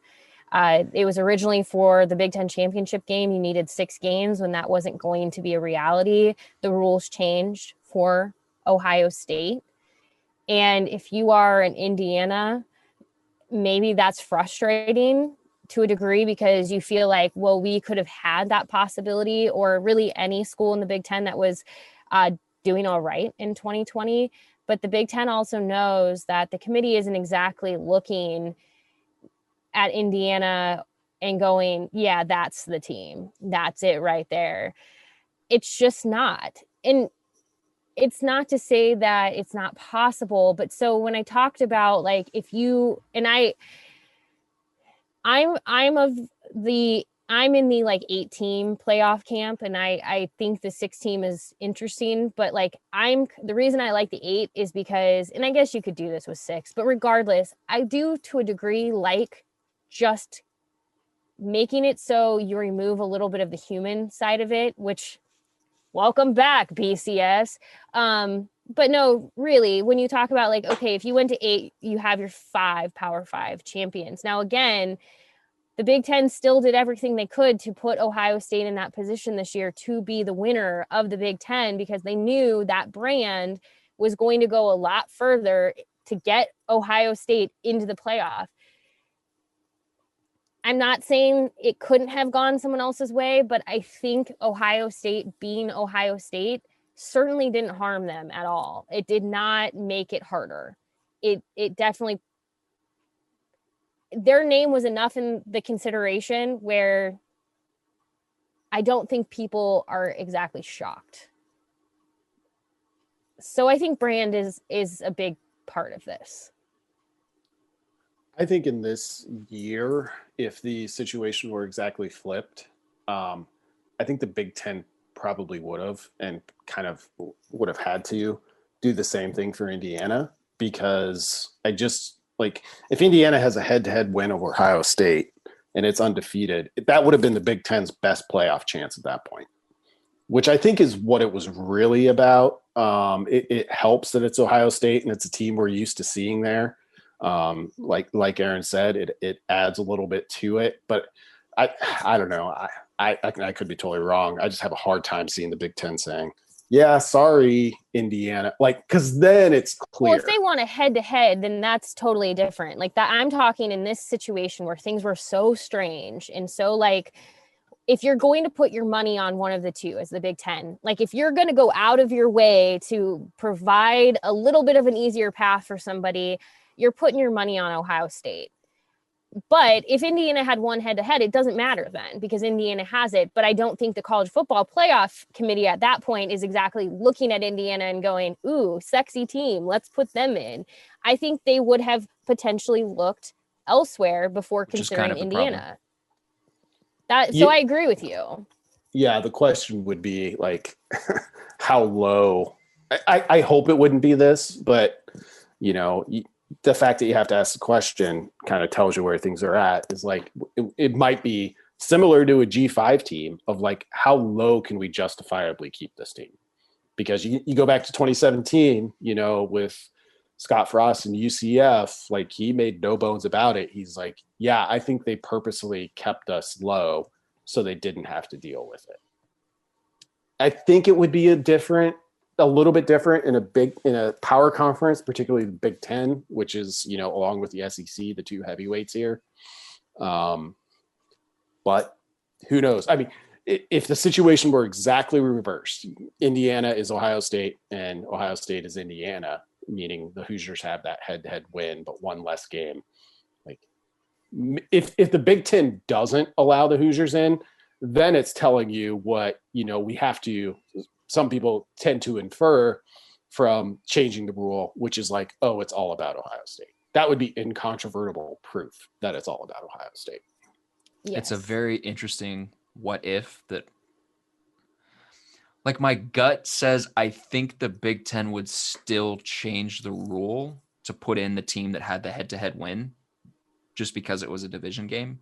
It was originally for the Big Ten championship game. You needed 6 games when that wasn't going to be a reality. The rules changed for Ohio State. And if you are in Indiana, maybe that's frustrating to a degree because you feel like, well, we could have had that possibility, or really any school in the Big Ten that was doing all right in 2020. But the Big Ten also knows that the committee isn't exactly looking at Indiana and going, yeah, that's the team. That's it right there. It's just not. And it's not to say that it's not possible, but so when I talked about like, if you, and I'm in the like 8-team playoff camp, and I think the 6-team is interesting, but like the reason I like the 8 is because, and I guess you could do this with 6, but regardless, I do to a degree like just making it so you remove a little bit of the human side of it, which welcome back, BCS. But no, really, when you talk about like, okay, if you went to 8, you have your 5 Power 5 champions. Now, again, the Big Ten still did everything they could to put Ohio State in that position this year to be the winner of the Big Ten, because they knew that brand was going to go a lot further to get Ohio State into the playoff. I'm not saying it couldn't have gone someone else's way, but I think Ohio State being Ohio State certainly didn't harm them at all. It did not make it harder. It definitely, their name was enough in the consideration where I don't think people are exactly shocked. So I think brand is a big part of this. I think in this year, if the situation were exactly flipped, I think the Big Ten probably would have, and kind of would have had to do the same thing for Indiana, because I just like, if Indiana has a head-to-head win over Ohio State and it's undefeated, that would have been the Big Ten's best playoff chance at that point, which I think is what it was really about. It helps that it's Ohio State and it's a team we're used to seeing there. Like Erin said, it adds a little bit to it, but I don't know. I could be totally wrong. I just have a hard time seeing the Big Ten saying, yeah, sorry, Indiana. Like, cause then it's clear. Well, if they want a head to head, then that's totally different. Like that, I'm talking in this situation where things were so strange. And so like, if you're going to put your money on one of the two as the Big Ten, like if you're going to go out of your way to provide a little bit of an easier path for somebody, you're putting your money on Ohio State. But if Indiana had one head-to-head, it doesn't matter then because Indiana has it. But I don't think the college football playoff committee at that point is exactly looking at Indiana and going, ooh, sexy team, let's put them in. I think they would have potentially looked elsewhere before considering kind of Indiana. So I agree with you. Yeah, the question would be like, how low? I hope it wouldn't be this, but you know, the fact that you have to ask the question kind of tells you where things are at. Is like, it might be similar to a G5 team of like, how low can we justifiably keep this team? Because you go back to 2017, you know, with Scott Frost and UCF, like he made no bones about it. He's like, yeah, I think they purposely kept us low so they didn't have to deal with it. I think it would be a little bit different in a power conference, particularly the Big Ten, which is, you know, along with the SEC, the two heavyweights here. But who knows? I mean, if the situation were exactly reversed, Indiana is Ohio State and Ohio State is Indiana, meaning the Hoosiers have that head-to-head win, but one less game. Like, if the Big Ten doesn't allow the Hoosiers in, then it's telling you what, you know, we have to. Some people tend to infer from changing the rule, which is like, oh, it's all about Ohio State. That would be incontrovertible proof that it's all about Ohio State. Yes. It's a very interesting what if that Like my gut says, I think the Big Ten would still change the rule to put in the team that had the head-to-head win, just because it was a division game.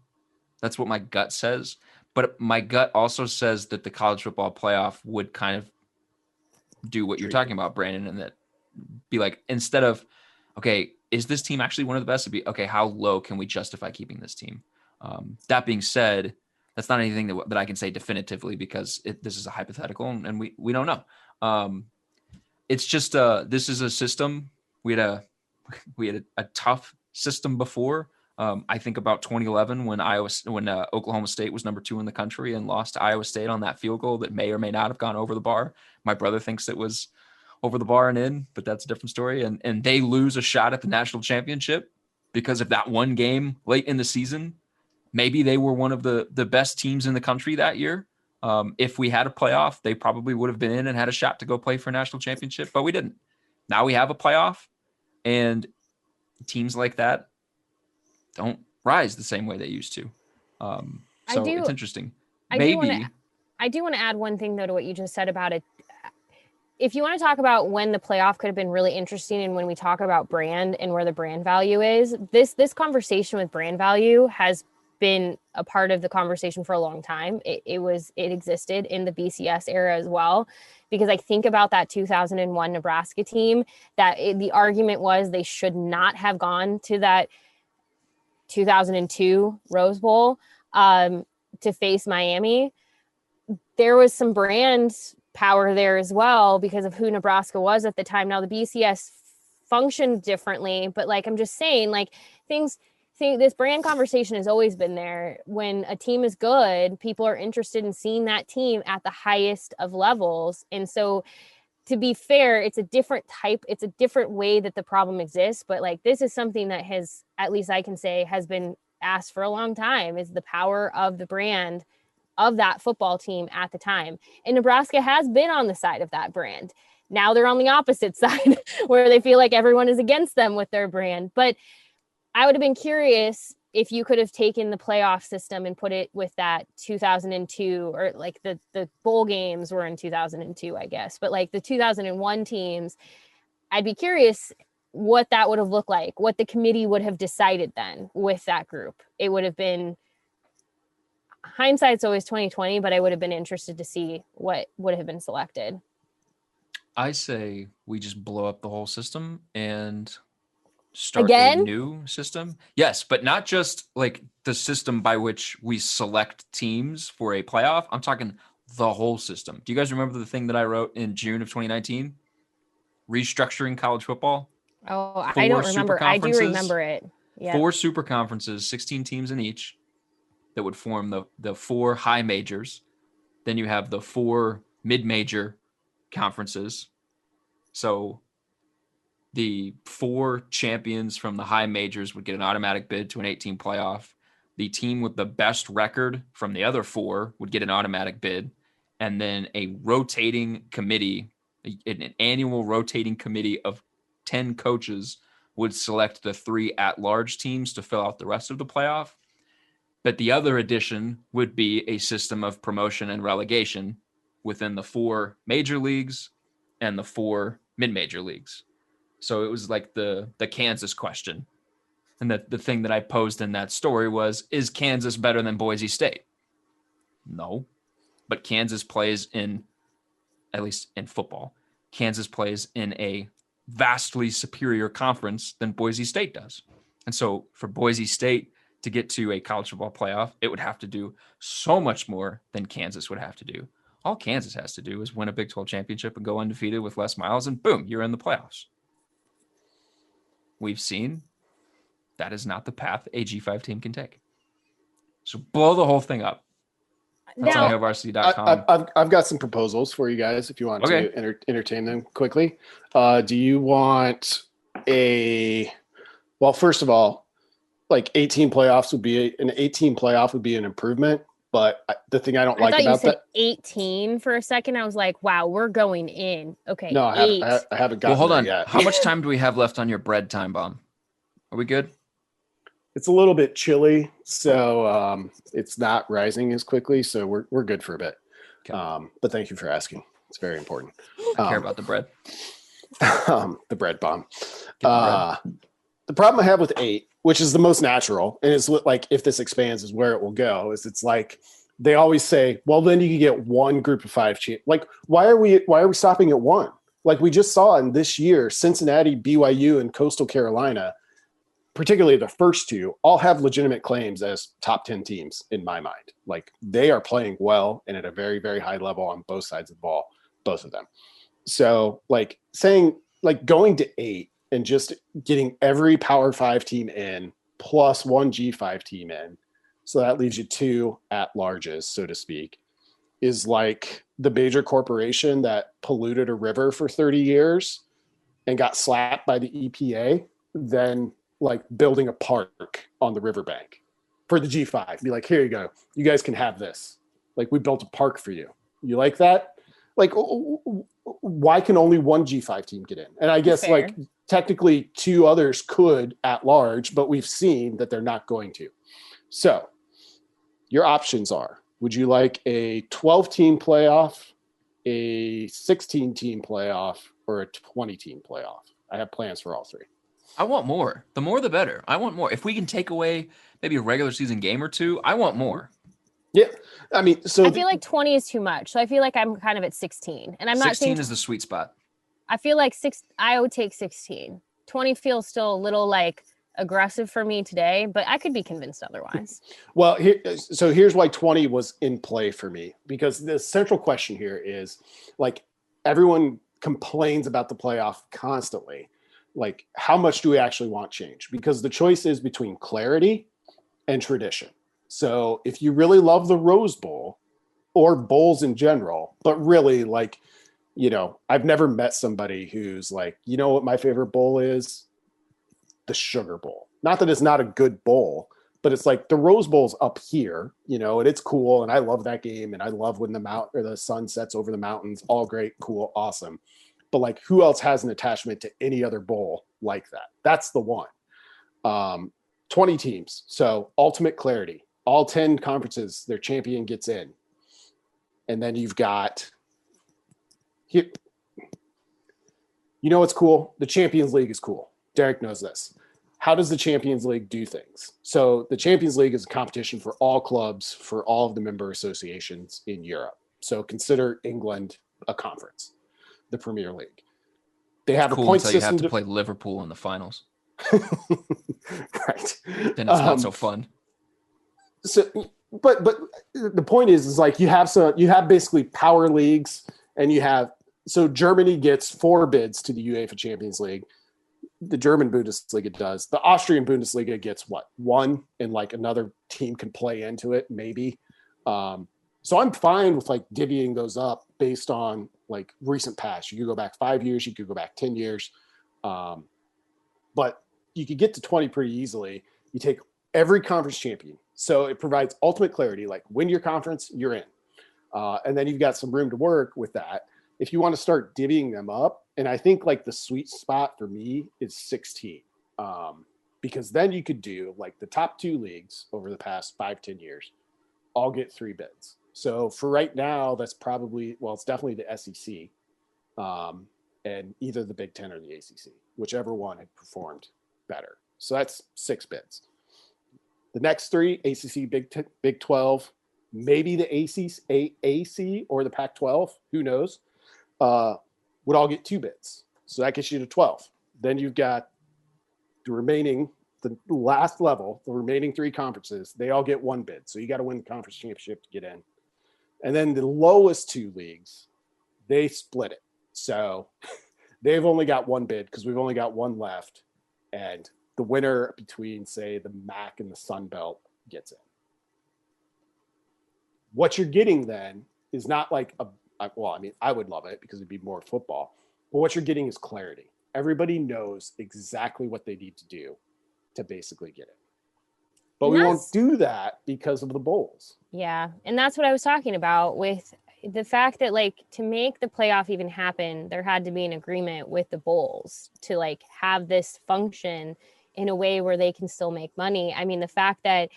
That's what my gut says. But my gut also says that the college football playoff would kind of do what you're talking about, Brandon, and that be like, instead of, okay, is this team actually one of the best? To be, okay, how low can we justify keeping this team? That being said, that's not anything that I can say definitively, because this is a hypothetical and we don't know. It's just this is a system. We had a tough system before. I think about 2011 when Oklahoma State was number 2 in the country and lost to Iowa State on that field goal that may or may not have gone over the bar. My brother thinks it was over the bar and in, but that's a different story. And they lose a shot at the national championship because of that one game late in the season. Maybe they were one of the best teams in the country that year. If we had a playoff, they probably would have been in and had a shot to go play for a national championship, but we didn't. Now we have a playoff, and teams like that don't rise the same way they used to. So it's interesting. I do want to add one thing, though, to what you just said about it. If you want to talk about when the playoff could have been really interesting, and when we talk about brand and where the brand value is, this conversation with brand value has been a part of the conversation for a long time. It existed in the BCS era as well, because I think about that 2001 Nebraska team, that the argument was they should not have gone to that 2002 Rose Bowl to face Miami. There was some brand power there as well because of who Nebraska was at the time. Now the BCS functioned differently, but like I'm just saying, like this brand conversation has always been there. When a team is good, people are interested in seeing that team at the highest of levels. And so, to be fair, it's a different way that the problem exists. But like, this is something that has, at least I can say, has been asked for a long time, is the power of the brand of that football team at the time. And Nebraska has been on the side of that brand. Now they're on the opposite side where they feel like everyone is against them with their brand. But I would have been curious if you could have taken the playoff system and put it with that 2002, or like the bowl games were in 2002, I guess, but like the 2001 teams, I'd be curious what that would have looked like, what the committee would have decided then with that group. It would have been, hindsight's always 2020, but I would have been interested to see what would have been selected. I say we just blow up the whole system and start again? A new system. Yes, but not just like the system by which we select teams for a playoff. I'm talking the whole system. Do you guys remember the thing that I wrote in June of 2019? Restructuring college football. Oh, I don't remember. I do remember it. Yeah. 4 super conferences, 16 teams in each, that would form the 4 high majors. Then you have the 4 mid-major conferences. So the 4 champions from the high majors would get an automatic bid to an 18 playoff. The team with the best record from the other 4 would get an automatic bid. And then a rotating committee, an annual rotating committee of 10 coaches would select the 3 at-large teams to fill out the rest of the playoff. But the other addition would be a system of promotion and relegation within the 4 major leagues and the 4 mid-major leagues. So it was like the Kansas question. And the thing that I posed in that story was, is Kansas better than Boise State? No. But Kansas plays in, at least in football, Kansas plays in a vastly superior conference than Boise State does. And so for Boise State to get to a college football playoff, it would have to do so much more than Kansas would have to do. All Kansas has to do is win a Big 12 championship and go undefeated with Les Miles, and boom, you're in the playoffs. We've seen that is not the path a G5 team can take. So blow the whole thing up. That's on Varsity.com. I've got some proposals for you guys if you want to entertain them quickly. Do you want well, first of all, like 18 playoffs would be an 18 playoff would be an improvement. But the thing I don't like about that, 18 for a second, I was like, wow, we're going in. Okay. No, I haven't gotten hold on. yet. How much time do we have left on your bread time bomb? Are we good? It's a little bit chilly, so it's not rising as quickly. So we're good for a bit. Okay. But thank you for asking. It's very important. I care about the bread. The bread bomb. Get the bread. The problem I have with 8, which is the most natural, and it's like if this expands is where it will go, is it's like they always say, well, then you can get one group of 5 like why are we stopping at 1? Like we just saw in this year, Cincinnati, BYU, and Coastal Carolina, particularly the first 2, all have legitimate claims as top 10 teams in my mind. Like they are playing well and at a very, very high level on both sides of the ball, both of them. So like saying like going to 8 and just getting every Power 5 team in plus 1 G5 team in, so that leaves you 2 at-larges, so to speak, is like the major corporation that polluted a river for 30 years and got slapped by the EPA, then like building a park on the riverbank for the G5. Be like, here you go. You guys can have this. Like we built a park for you. You like that? Like, why can only 1 G5 team get in? And I guess Fair. like technically 2 others could at large, but we've seen that they're not going to. So your options are, would you like a 12-team playoff, a 16-team playoff, or a 20-team playoff? I have plans for all 3. I want more. The more, the better. I want more. If we can take away maybe a regular season game or 2, I want more. Yeah. I mean, so I feel like 20 is too much. So I feel like I'm kind of at 16. And I'm not 16 saying is the sweet spot. I feel like I would take 16. 20 feels still a little like aggressive for me today, but I could be convinced otherwise. Well, here's why 20 was in play for me, because the central question here is like everyone complains about the playoff constantly. Like, how much do we actually want change? Because the choice is between clarity and tradition. So if you really love the Rose Bowl or bowls in general, but really like, you know, I've never met somebody who's like, you know what my favorite bowl is? The Sugar Bowl. Not that it's not a good bowl, but it's like the Rose Bowl's up here, you know, and it's cool. And I love that game. And I love when the sun sets over the mountains. All great, cool, awesome. But like, who else has an attachment to any other bowl like that? That's the one. 20 teams. So ultimate clarity. All 10 conferences, their champion gets in. And then you've got, you know what's cool? The Champions League is cool. Derek knows this. How does the Champions League do things? So the Champions League is a competition for all clubs, for all of the member associations in Europe. So consider England a conference, the Premier League. They have Cool a point until you system have to play Liverpool in the finals. Right. Then it's not so fun. So, but the point is like you have basically power leagues, and you have, so Germany gets 4 bids to the UEFA Champions League. The German Bundesliga does. The Austrian Bundesliga gets what? 1, and like another team can play into it, maybe. So I'm fine with like divvying those up based on like recent past. You could go back 5 years, you could go back 10 years. But you could get to 20 pretty easily. You take every conference champion. So it provides ultimate clarity, like win your conference, you're in. And then you've got some room to work with that. If you want to start divvying them up, and I think like the sweet spot for me is 16, because then you could do like the top 2 leagues over the past 5-10 years, all get 3 bids. So for right now, that's probably, well, it's definitely the SEC, and either the Big Ten or the ACC, whichever one had performed better. So that's 6 bids. The next 3, ACC, Big 12, maybe the AC or the Pac-12, who knows, would all get 2 bids. So that gets you to 12. Then you've got the last level, the remaining 3 conferences, they all get 1 bid. So you got to win the conference championship to get in. And then the lowest 2 leagues, they split it. So they've only got 1 bid because we've only got 1 left. And the winner between, say, the MAC and the Sun Belt gets in. What you're getting then is not like I would love it because it'd be more football. But what you're getting is clarity. Everybody knows exactly what they need to do to basically get it. But we won't do that because of the bowls. Yeah. And that's what I was talking about with the fact that like to make the playoff even happen, there had to be an agreement with the bowls to like have this function in a way where they can still make money. I mean, the fact that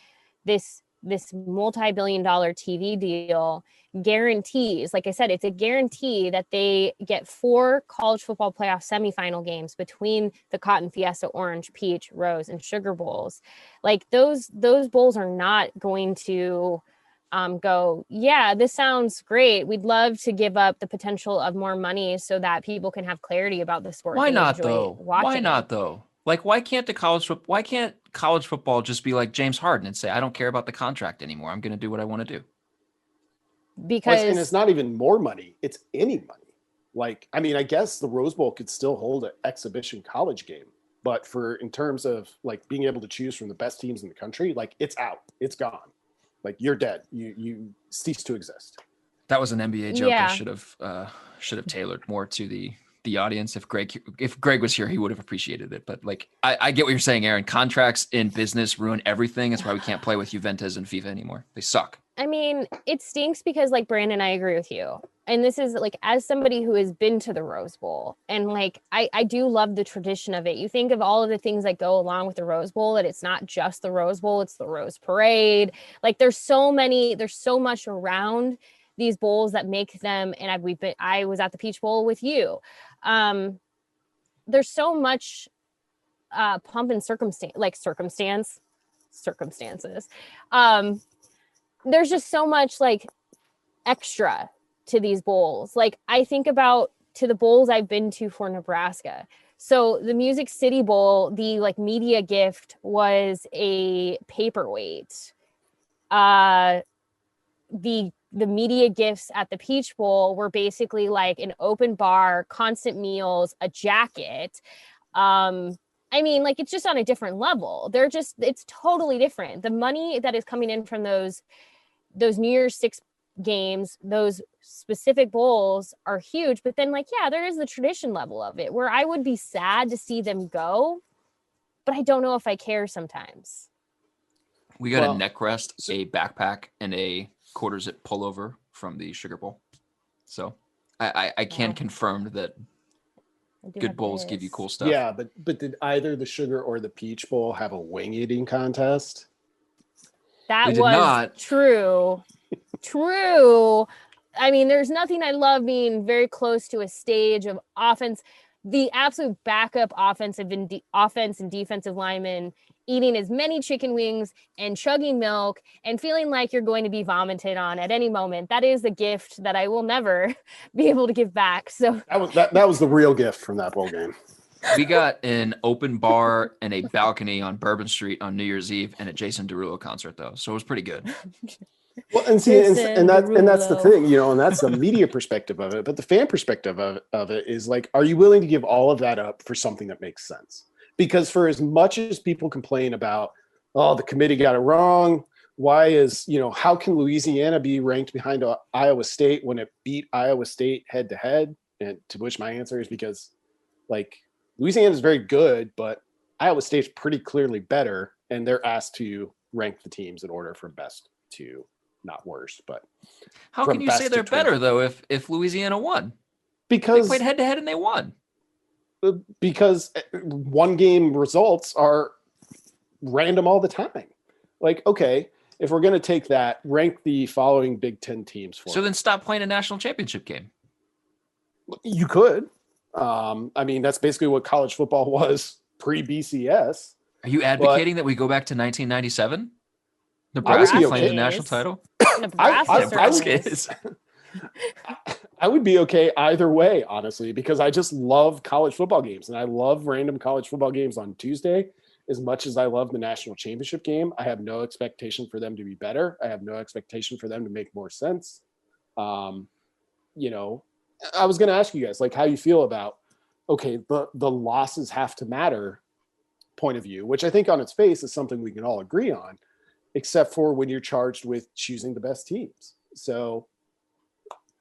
this this multi-billion-dollar TV deal guarantees, like I said, it's a guarantee that they get 4 college football playoff semifinal games between the Cotton Fiesta, Orange, Peach, Rose, and Sugar Bowls. Like those bowls are not going to go, yeah, this sounds great. We'd love to give up the potential of more money so that people can have clarity about the sport. Why not though? Why not though? Like, why can't college football just be like James Harden and say, I don't care about the contract anymore. I'm going to do what I want to do. Because and it's not even more money. It's any money. Like, I mean, I guess the Rose Bowl could still hold an exhibition college game, but in terms of like being able to choose from the best teams in the country, like it's out, it's gone. Like you're dead. You cease to exist. That was an NBA joke. Yeah. I should have tailored more to the audience. If Greg was here, he would have appreciated it. But like, I get what you're saying, Aaron. Contracts in business ruin everything. That's why we can't play with Juventus and FIFA anymore. They suck. I mean, it stinks because like Brandon, I agree with you. And this is like, as somebody who has been to the Rose Bowl, and like, I do love the tradition of it. You think of all of the things that go along with the Rose Bowl, that it's not just the Rose Bowl, it's the Rose Parade. Like there's so much around these bowls that make them, and I was at the Peach Bowl with you. There's so much pomp and circumstances. There's just so much like extra to these bowls. Like I think about to the bowls I've been to for Nebraska. So the Music City Bowl, the like media gift was a paperweight. The media gifts at the Peach Bowl were basically like an open bar, constant meals, a jacket. I mean, like, it's just on a different level. It's totally different. The money that is coming in from those New Year's Six games, those specific bowls are huge. But then like, yeah, there is the tradition level of it where I would be sad to see them go, but I don't know if I care sometimes. We got a neck rest, a backpack, and a quarter zip pullover from the Sugar Bowl. So I can confirm that good bowls give you cool stuff. Yeah, but did either the Sugar or the Peach Bowl have a wing eating contest? That was not. True. True. I mean, there's nothing I love being very close to a stage of offense, the absolute backup offense and defensive linemen eating as many chicken wings and chugging milk and feeling like you're going to be vomited on at any moment. That is a gift that I will never be able to give back. So that was the real gift from that bowl game. We got an open bar and a balcony on Bourbon Street on New Year's Eve and a Jason Derulo concert though. So it was pretty good. Well, and see, and that's the thing, you know, and that's the media perspective of it. But the fan perspective of it is like, are you willing to give all of that up for something that makes sense? Because for as much as people complain about, oh, the committee got it wrong, how can Louisiana be ranked behind Iowa State when it beat Iowa State head to head? And to which my answer is because, like, Louisiana is very good, but Iowa State's pretty clearly better, and they're asked to rank the teams in order from best to not worse. But how can you say they're better though if Louisiana won? Because they played head to head and they won. Because one game results are random all the time. Like, okay, if we're going to take that, rank the following Big Ten teams for. So then stop playing a national championship game. You could. I mean, that's basically what college football was pre-BCS. Are you advocating that we go back to 1997? Nebraska playing the national title? Nebraska is. I would be okay either way, honestly, because I just love college football games, and I love random college football games on Tuesday as much as I love the national championship game. I have no expectation for them to be better. I have no expectation for them to make more sense. You know, I was going to ask you guys, like, how you feel about, okay, the losses have to matter point of view, which I think on its face is something we can all agree on, except for when you're charged with choosing the best teams. So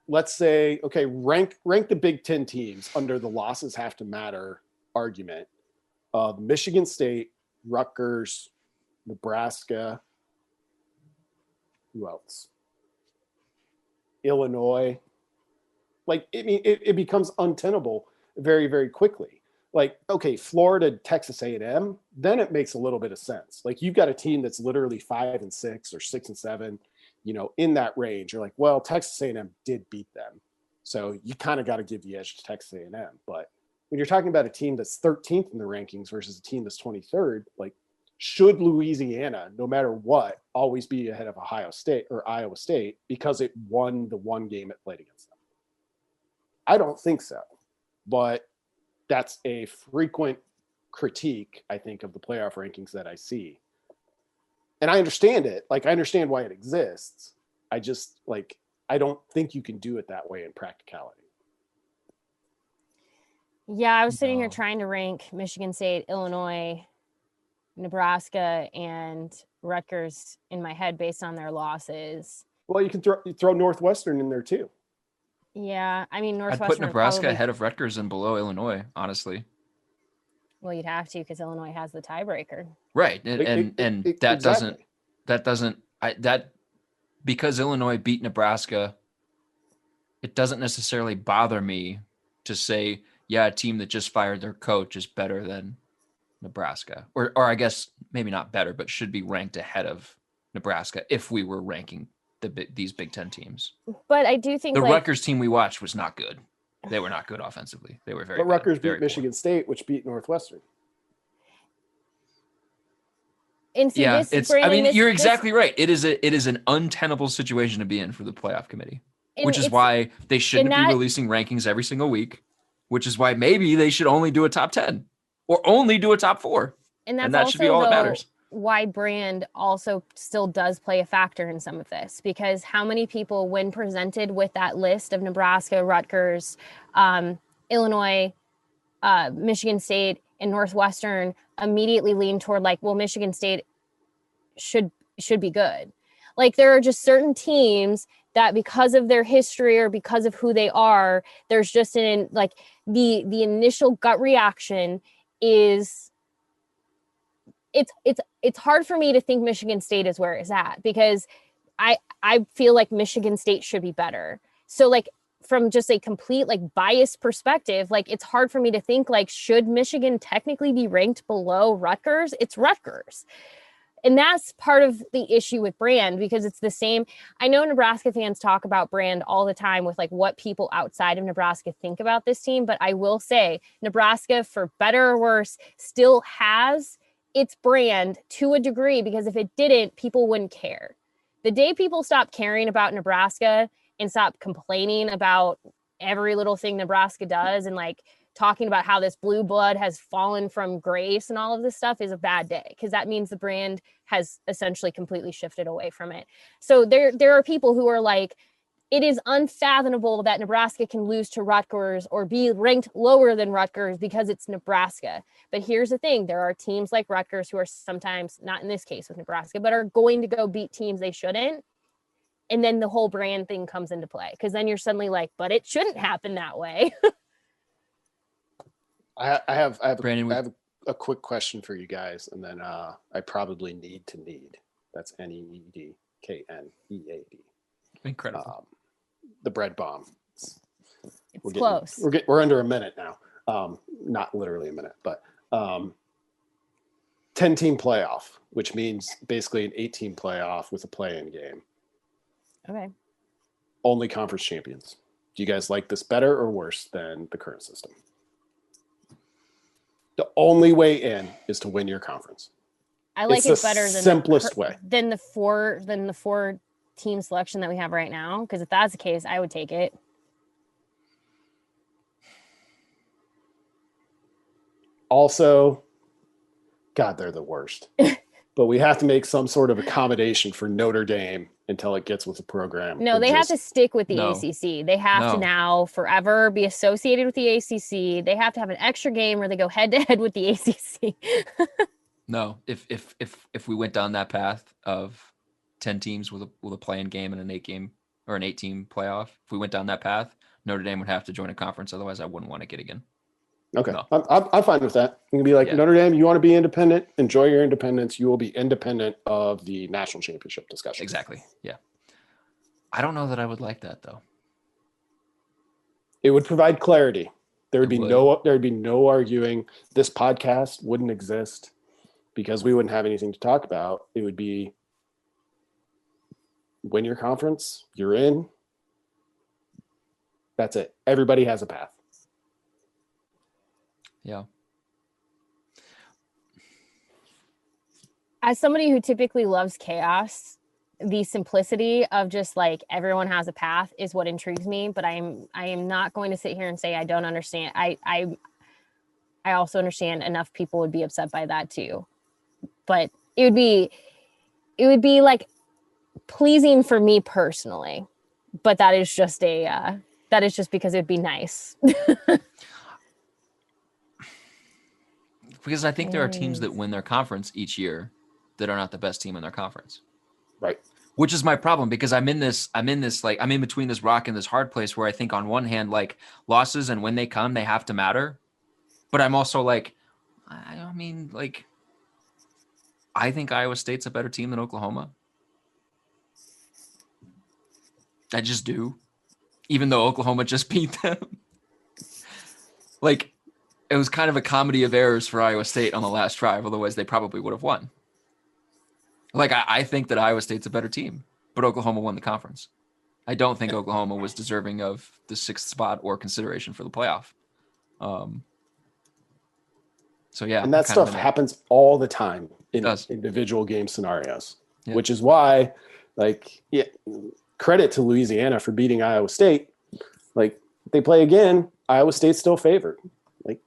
let's say, okay, rank the Big Ten teams under the losses have to matter argument of Michigan State, Rutgers, Nebraska, who else? Illinois. Like, it becomes untenable very, very quickly. like, okay, Florida, Texas A&M, then it makes a little bit of sense. Like you've got a team that's literally 5-6 or 6-7, in that range. You're like, well, Texas A&M did beat them. So you kind of got to give the edge to Texas A&M. But when you're talking about a team that's 13th in the rankings versus a team that's 23rd, like should Louisiana, no matter what, always be ahead of Ohio State or Iowa State because it won the one game it played against them? I don't think so. But that's a frequent critique, I think, of the playoff rankings that I see. And I understand it. Like, I understand why it exists. I just, like, I don't think you can do it that way in practicality. Yeah, I was sitting here trying to rank Michigan State, Illinois, Nebraska, and Rutgers in my head based on their losses. Well, you can throw Northwestern in there too. Yeah, I mean, Northwestern. I'd put Nebraska ahead of Rutgers and below Illinois, honestly. Well, you'd have to because Illinois has the tiebreaker. Right, and because Illinois beat Nebraska, it doesn't necessarily bother me to say, yeah, a team that just fired their coach is better than Nebraska, or I guess maybe not better, but should be ranked ahead of Nebraska if we were ranking these Big Ten teams. But I do think the Rutgers team we watched was not good. They were not good offensively. They were very. But Rutgers beat Michigan State, which beat Northwestern. And see, yeah, Brandon, you're exactly right. It is an untenable situation to be in for the playoff committee, which is why they shouldn't be releasing rankings every single week. Which is why maybe they should only do a top 10 or only do a top 4, and that should be all that matters. Why brand also still does play a factor in some of this, because how many people, when presented with that list of Nebraska, Rutgers, Illinois, Michigan State, and Northwestern, immediately lean toward like, well, Michigan State should be good. Like there are just certain teams that because of their history or because of who they are, there's just the initial gut reaction is it's hard for me to think Michigan State is where it's at, because I feel like Michigan State should be better. So like from just a complete like biased perspective, like it's hard for me to think like, should Michigan technically be ranked below Rutgers? It's Rutgers. And that's part of the issue with brand, because it's the same. I know Nebraska fans talk about brand all the time with like what people outside of Nebraska think about this team. But I will say Nebraska, for better or worse, still has its brand to a degree, because if it didn't, people wouldn't care. The day people stop caring about Nebraska and stop complaining about every little thing Nebraska does and like talking about how this blue blood has fallen from grace and all of this stuff is a bad day, because that means the brand has essentially completely shifted away from it. So there are people who are like, it is unfathomable that Nebraska can lose to Rutgers or be ranked lower than Rutgers because it's Nebraska. But here's the thing. There are teams like Rutgers who are sometimes, not in this case with Nebraska, but are going to go beat teams they shouldn't. And then the whole brand thing comes into play, because then you're suddenly like, but it shouldn't happen that way. I have Brandon, I have a quick question for you guys, and then I probably need. That's NEEDKNEAD. Incredible. The bread bomb. It's close. We're under a minute now. Not literally a minute, but 10-team playoff, which means basically an 8-team playoff with a play-in game. Okay. Only conference champions. Do you guys like this better or worse than the current system? The only way in is to win your conference. I like it better than simplest way than the four team selection that we have right now. Because if that's the case, I would take it. Also, God, they're the worst. But we have to make some sort of accommodation for Notre Dame until it gets with the program. No, they have to stick with the ACC. They have to now forever be associated with the ACC. They have to have an extra game where they go head to head with the ACC. No, if we went down that path of 10 teams with a play-in game and an 8-game or an 8-team playoff, if we went down that path, Notre Dame would have to join a conference. Otherwise, I wouldn't want to get again. Okay, no. I'm fine with that. You can be like, Notre Dame, you want to be independent, enjoy your independence. You will be independent of the national championship discussion. Exactly, yeah. I don't know that I would like that, though. It would provide clarity. There'd be no arguing. This podcast wouldn't exist because we wouldn't have anything to talk about. It would be win your conference, you're in. That's it. Everybody has a path. Yeah. As somebody who typically loves chaos, the simplicity of just like everyone has a path is what intrigues me. But I am not going to sit here and say I don't understand. I also understand enough people would be upset by that too. But it would be like pleasing for me personally. But that is just because it'd be nice. Because I think there are teams that win their conference each year that are not the best team in their conference. Right. Which is my problem, because I'm in between this rock and this hard place where I think on one hand, like, losses and when they come, they have to matter. But I'm also like, I mean, like, I think Iowa State's a better team than Oklahoma. I just do. Even though Oklahoma just beat them. Like, it was kind of a comedy of errors for Iowa State on the last drive. Otherwise, they probably would have won. Like, I think that Iowa State's a better team, but Oklahoma won the conference. I don't think Oklahoma was deserving of the 6th spot or consideration for the playoff. So, yeah. And that stuff happens all the time in individual game scenarios, which is why, like, credit to Louisiana for beating Iowa State. Like, they play again, Iowa State's still favored. Like,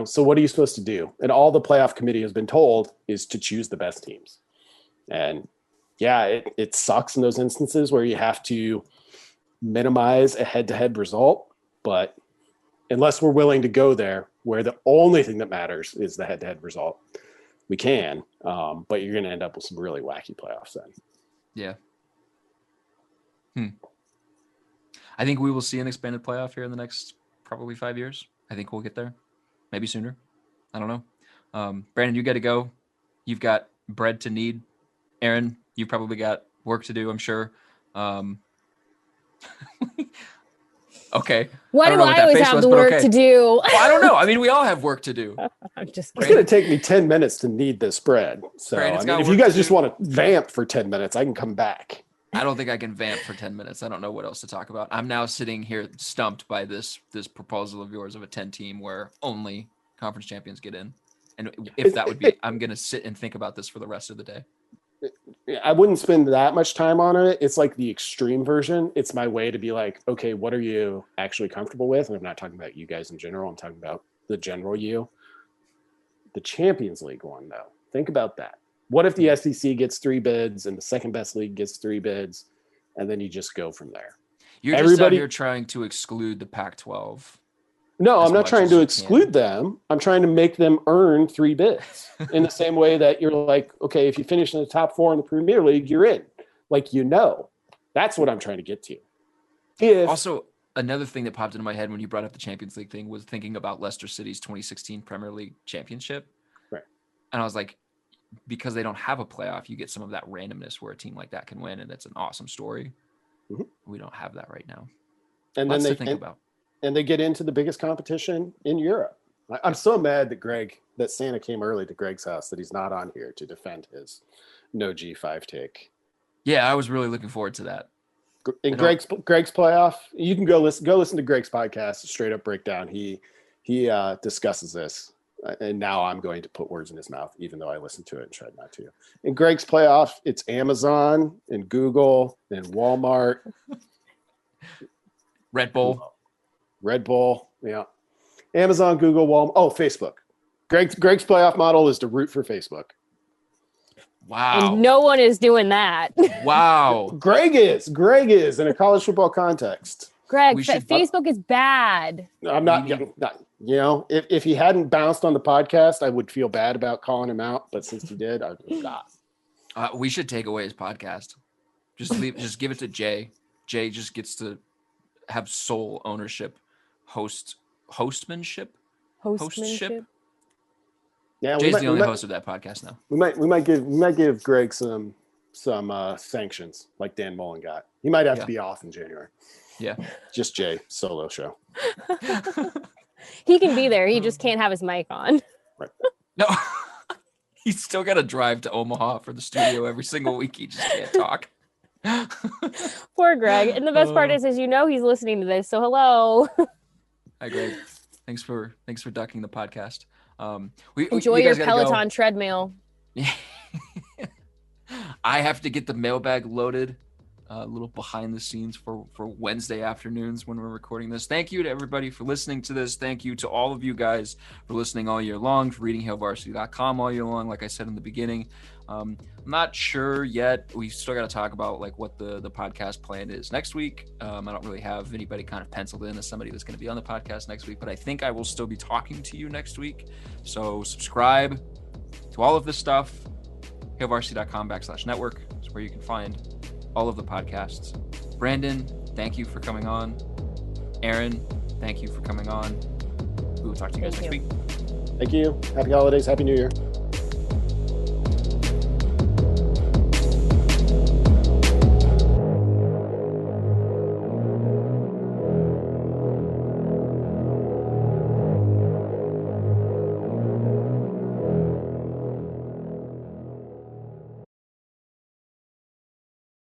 so what are you supposed to do? And all the playoff committee has been told is to choose the best teams. And it sucks in those instances where you have to minimize a head-to-head result. But unless we're willing to go there, where the only thing that matters is the head-to-head result, we can. But you're going to end up with some really wacky playoffs then. Yeah. I think we will see an expanded playoff here in the next probably 5 years. I think we'll get there. Maybe sooner. I don't know. Brandon, you got to go. You've got bread to knead. Erin, you probably got work to do, I'm sure. Okay. Why do I always have the work to do? Well, I don't know. I mean, we all have work to do. I'm just kidding. It's going to take me 10 minutes to knead this bread. So, if you guys just want to vamp for 10 minutes, I can come back. I don't think I can vamp for 10 minutes. I don't know what else to talk about. I'm now sitting here stumped by this proposal of yours of a 10 team where only conference champions get in. And if that would be, I'm going to sit and think about this for the rest of the day. I wouldn't spend that much time on it. It's like the extreme version. It's my way to be like, okay, what are you actually comfortable with? And I'm not talking about you guys in general. I'm talking about the general you. The Champions League one, though. Think about that. What if the SEC gets 3 bids and the second best league gets 3 bids, and then you just go from there? You're just out here trying to exclude the Pac-12. No, I'm not trying to exclude them. I'm trying to make them earn 3 bids in the same way that you're like, okay, if you finish in the top 4 in the Premier League, you're in. Like, that's what I'm trying to get to. Also, another thing that popped into my head when you brought up the Champions League thing was thinking about Leicester City's 2016 Premier League championship. Right. And I was like, because they don't have a playoff, you get some of that randomness where a team like that can win, and it's an awesome story. Mm-hmm. We don't have that right now. And Lots then to think about. And they get into the biggest competition in Europe. I'm so mad that Santa came early to Greg's house that he's not on here to defend his no G5 take. Yeah, I was really looking forward to that. In Greg's playoff, you can go listen to Greg's podcast, Straight Up Breakdown. He discusses this, and now I'm going to put words in his mouth, even though I listened to it and tried not to. In Greg's playoff, it's Amazon and Google and Walmart, Red Bull, yeah. Amazon, Google, Walmart. Oh, Facebook. Greg's playoff model is to root for Facebook. Wow. And no one is doing that. Wow. Greg is in a college football context. Greg, Facebook is bad. I'm not, if he hadn't bounced on the podcast, I would feel bad about calling him out. But since he did, I would not. We should take away his podcast. Just give it to Jay. Jay just gets to have sole ownership, hostmanship. Yeah, Jay's the only host of that podcast now. We might give Greg some sanctions like Dan Mullen got. He might have to be off in January. Yeah. Just Jay, solo show. He can be there. He just can't have his mic on. No. He's still got to drive to Omaha for the studio every single week. He just can't talk. Poor Greg. And the best part is he's listening to this. So hello. Hi, Greg. Thanks for ducking the podcast. Enjoy your Peloton treadmill. I have to get the mailbag loaded. A little behind the scenes for Wednesday afternoons when we're recording this. Thank you to everybody for listening to this. Thank you to all of you guys for listening all year long, for reading HailVarsity.com all year long. Like I said in the beginning, I'm not sure yet. We still got to talk about like what the podcast plan is next week. I don't really have anybody kind of penciled in as somebody that's going to be on the podcast next week, but I think I will still be talking to you next week. So subscribe to all of this stuff. HailVarsity.com/network is where you can find all of the podcasts. Brandon, thank you for coming on. Erin, thank you for coming on. We will talk to you guys next week. Thank you. Happy holidays. Happy New Year.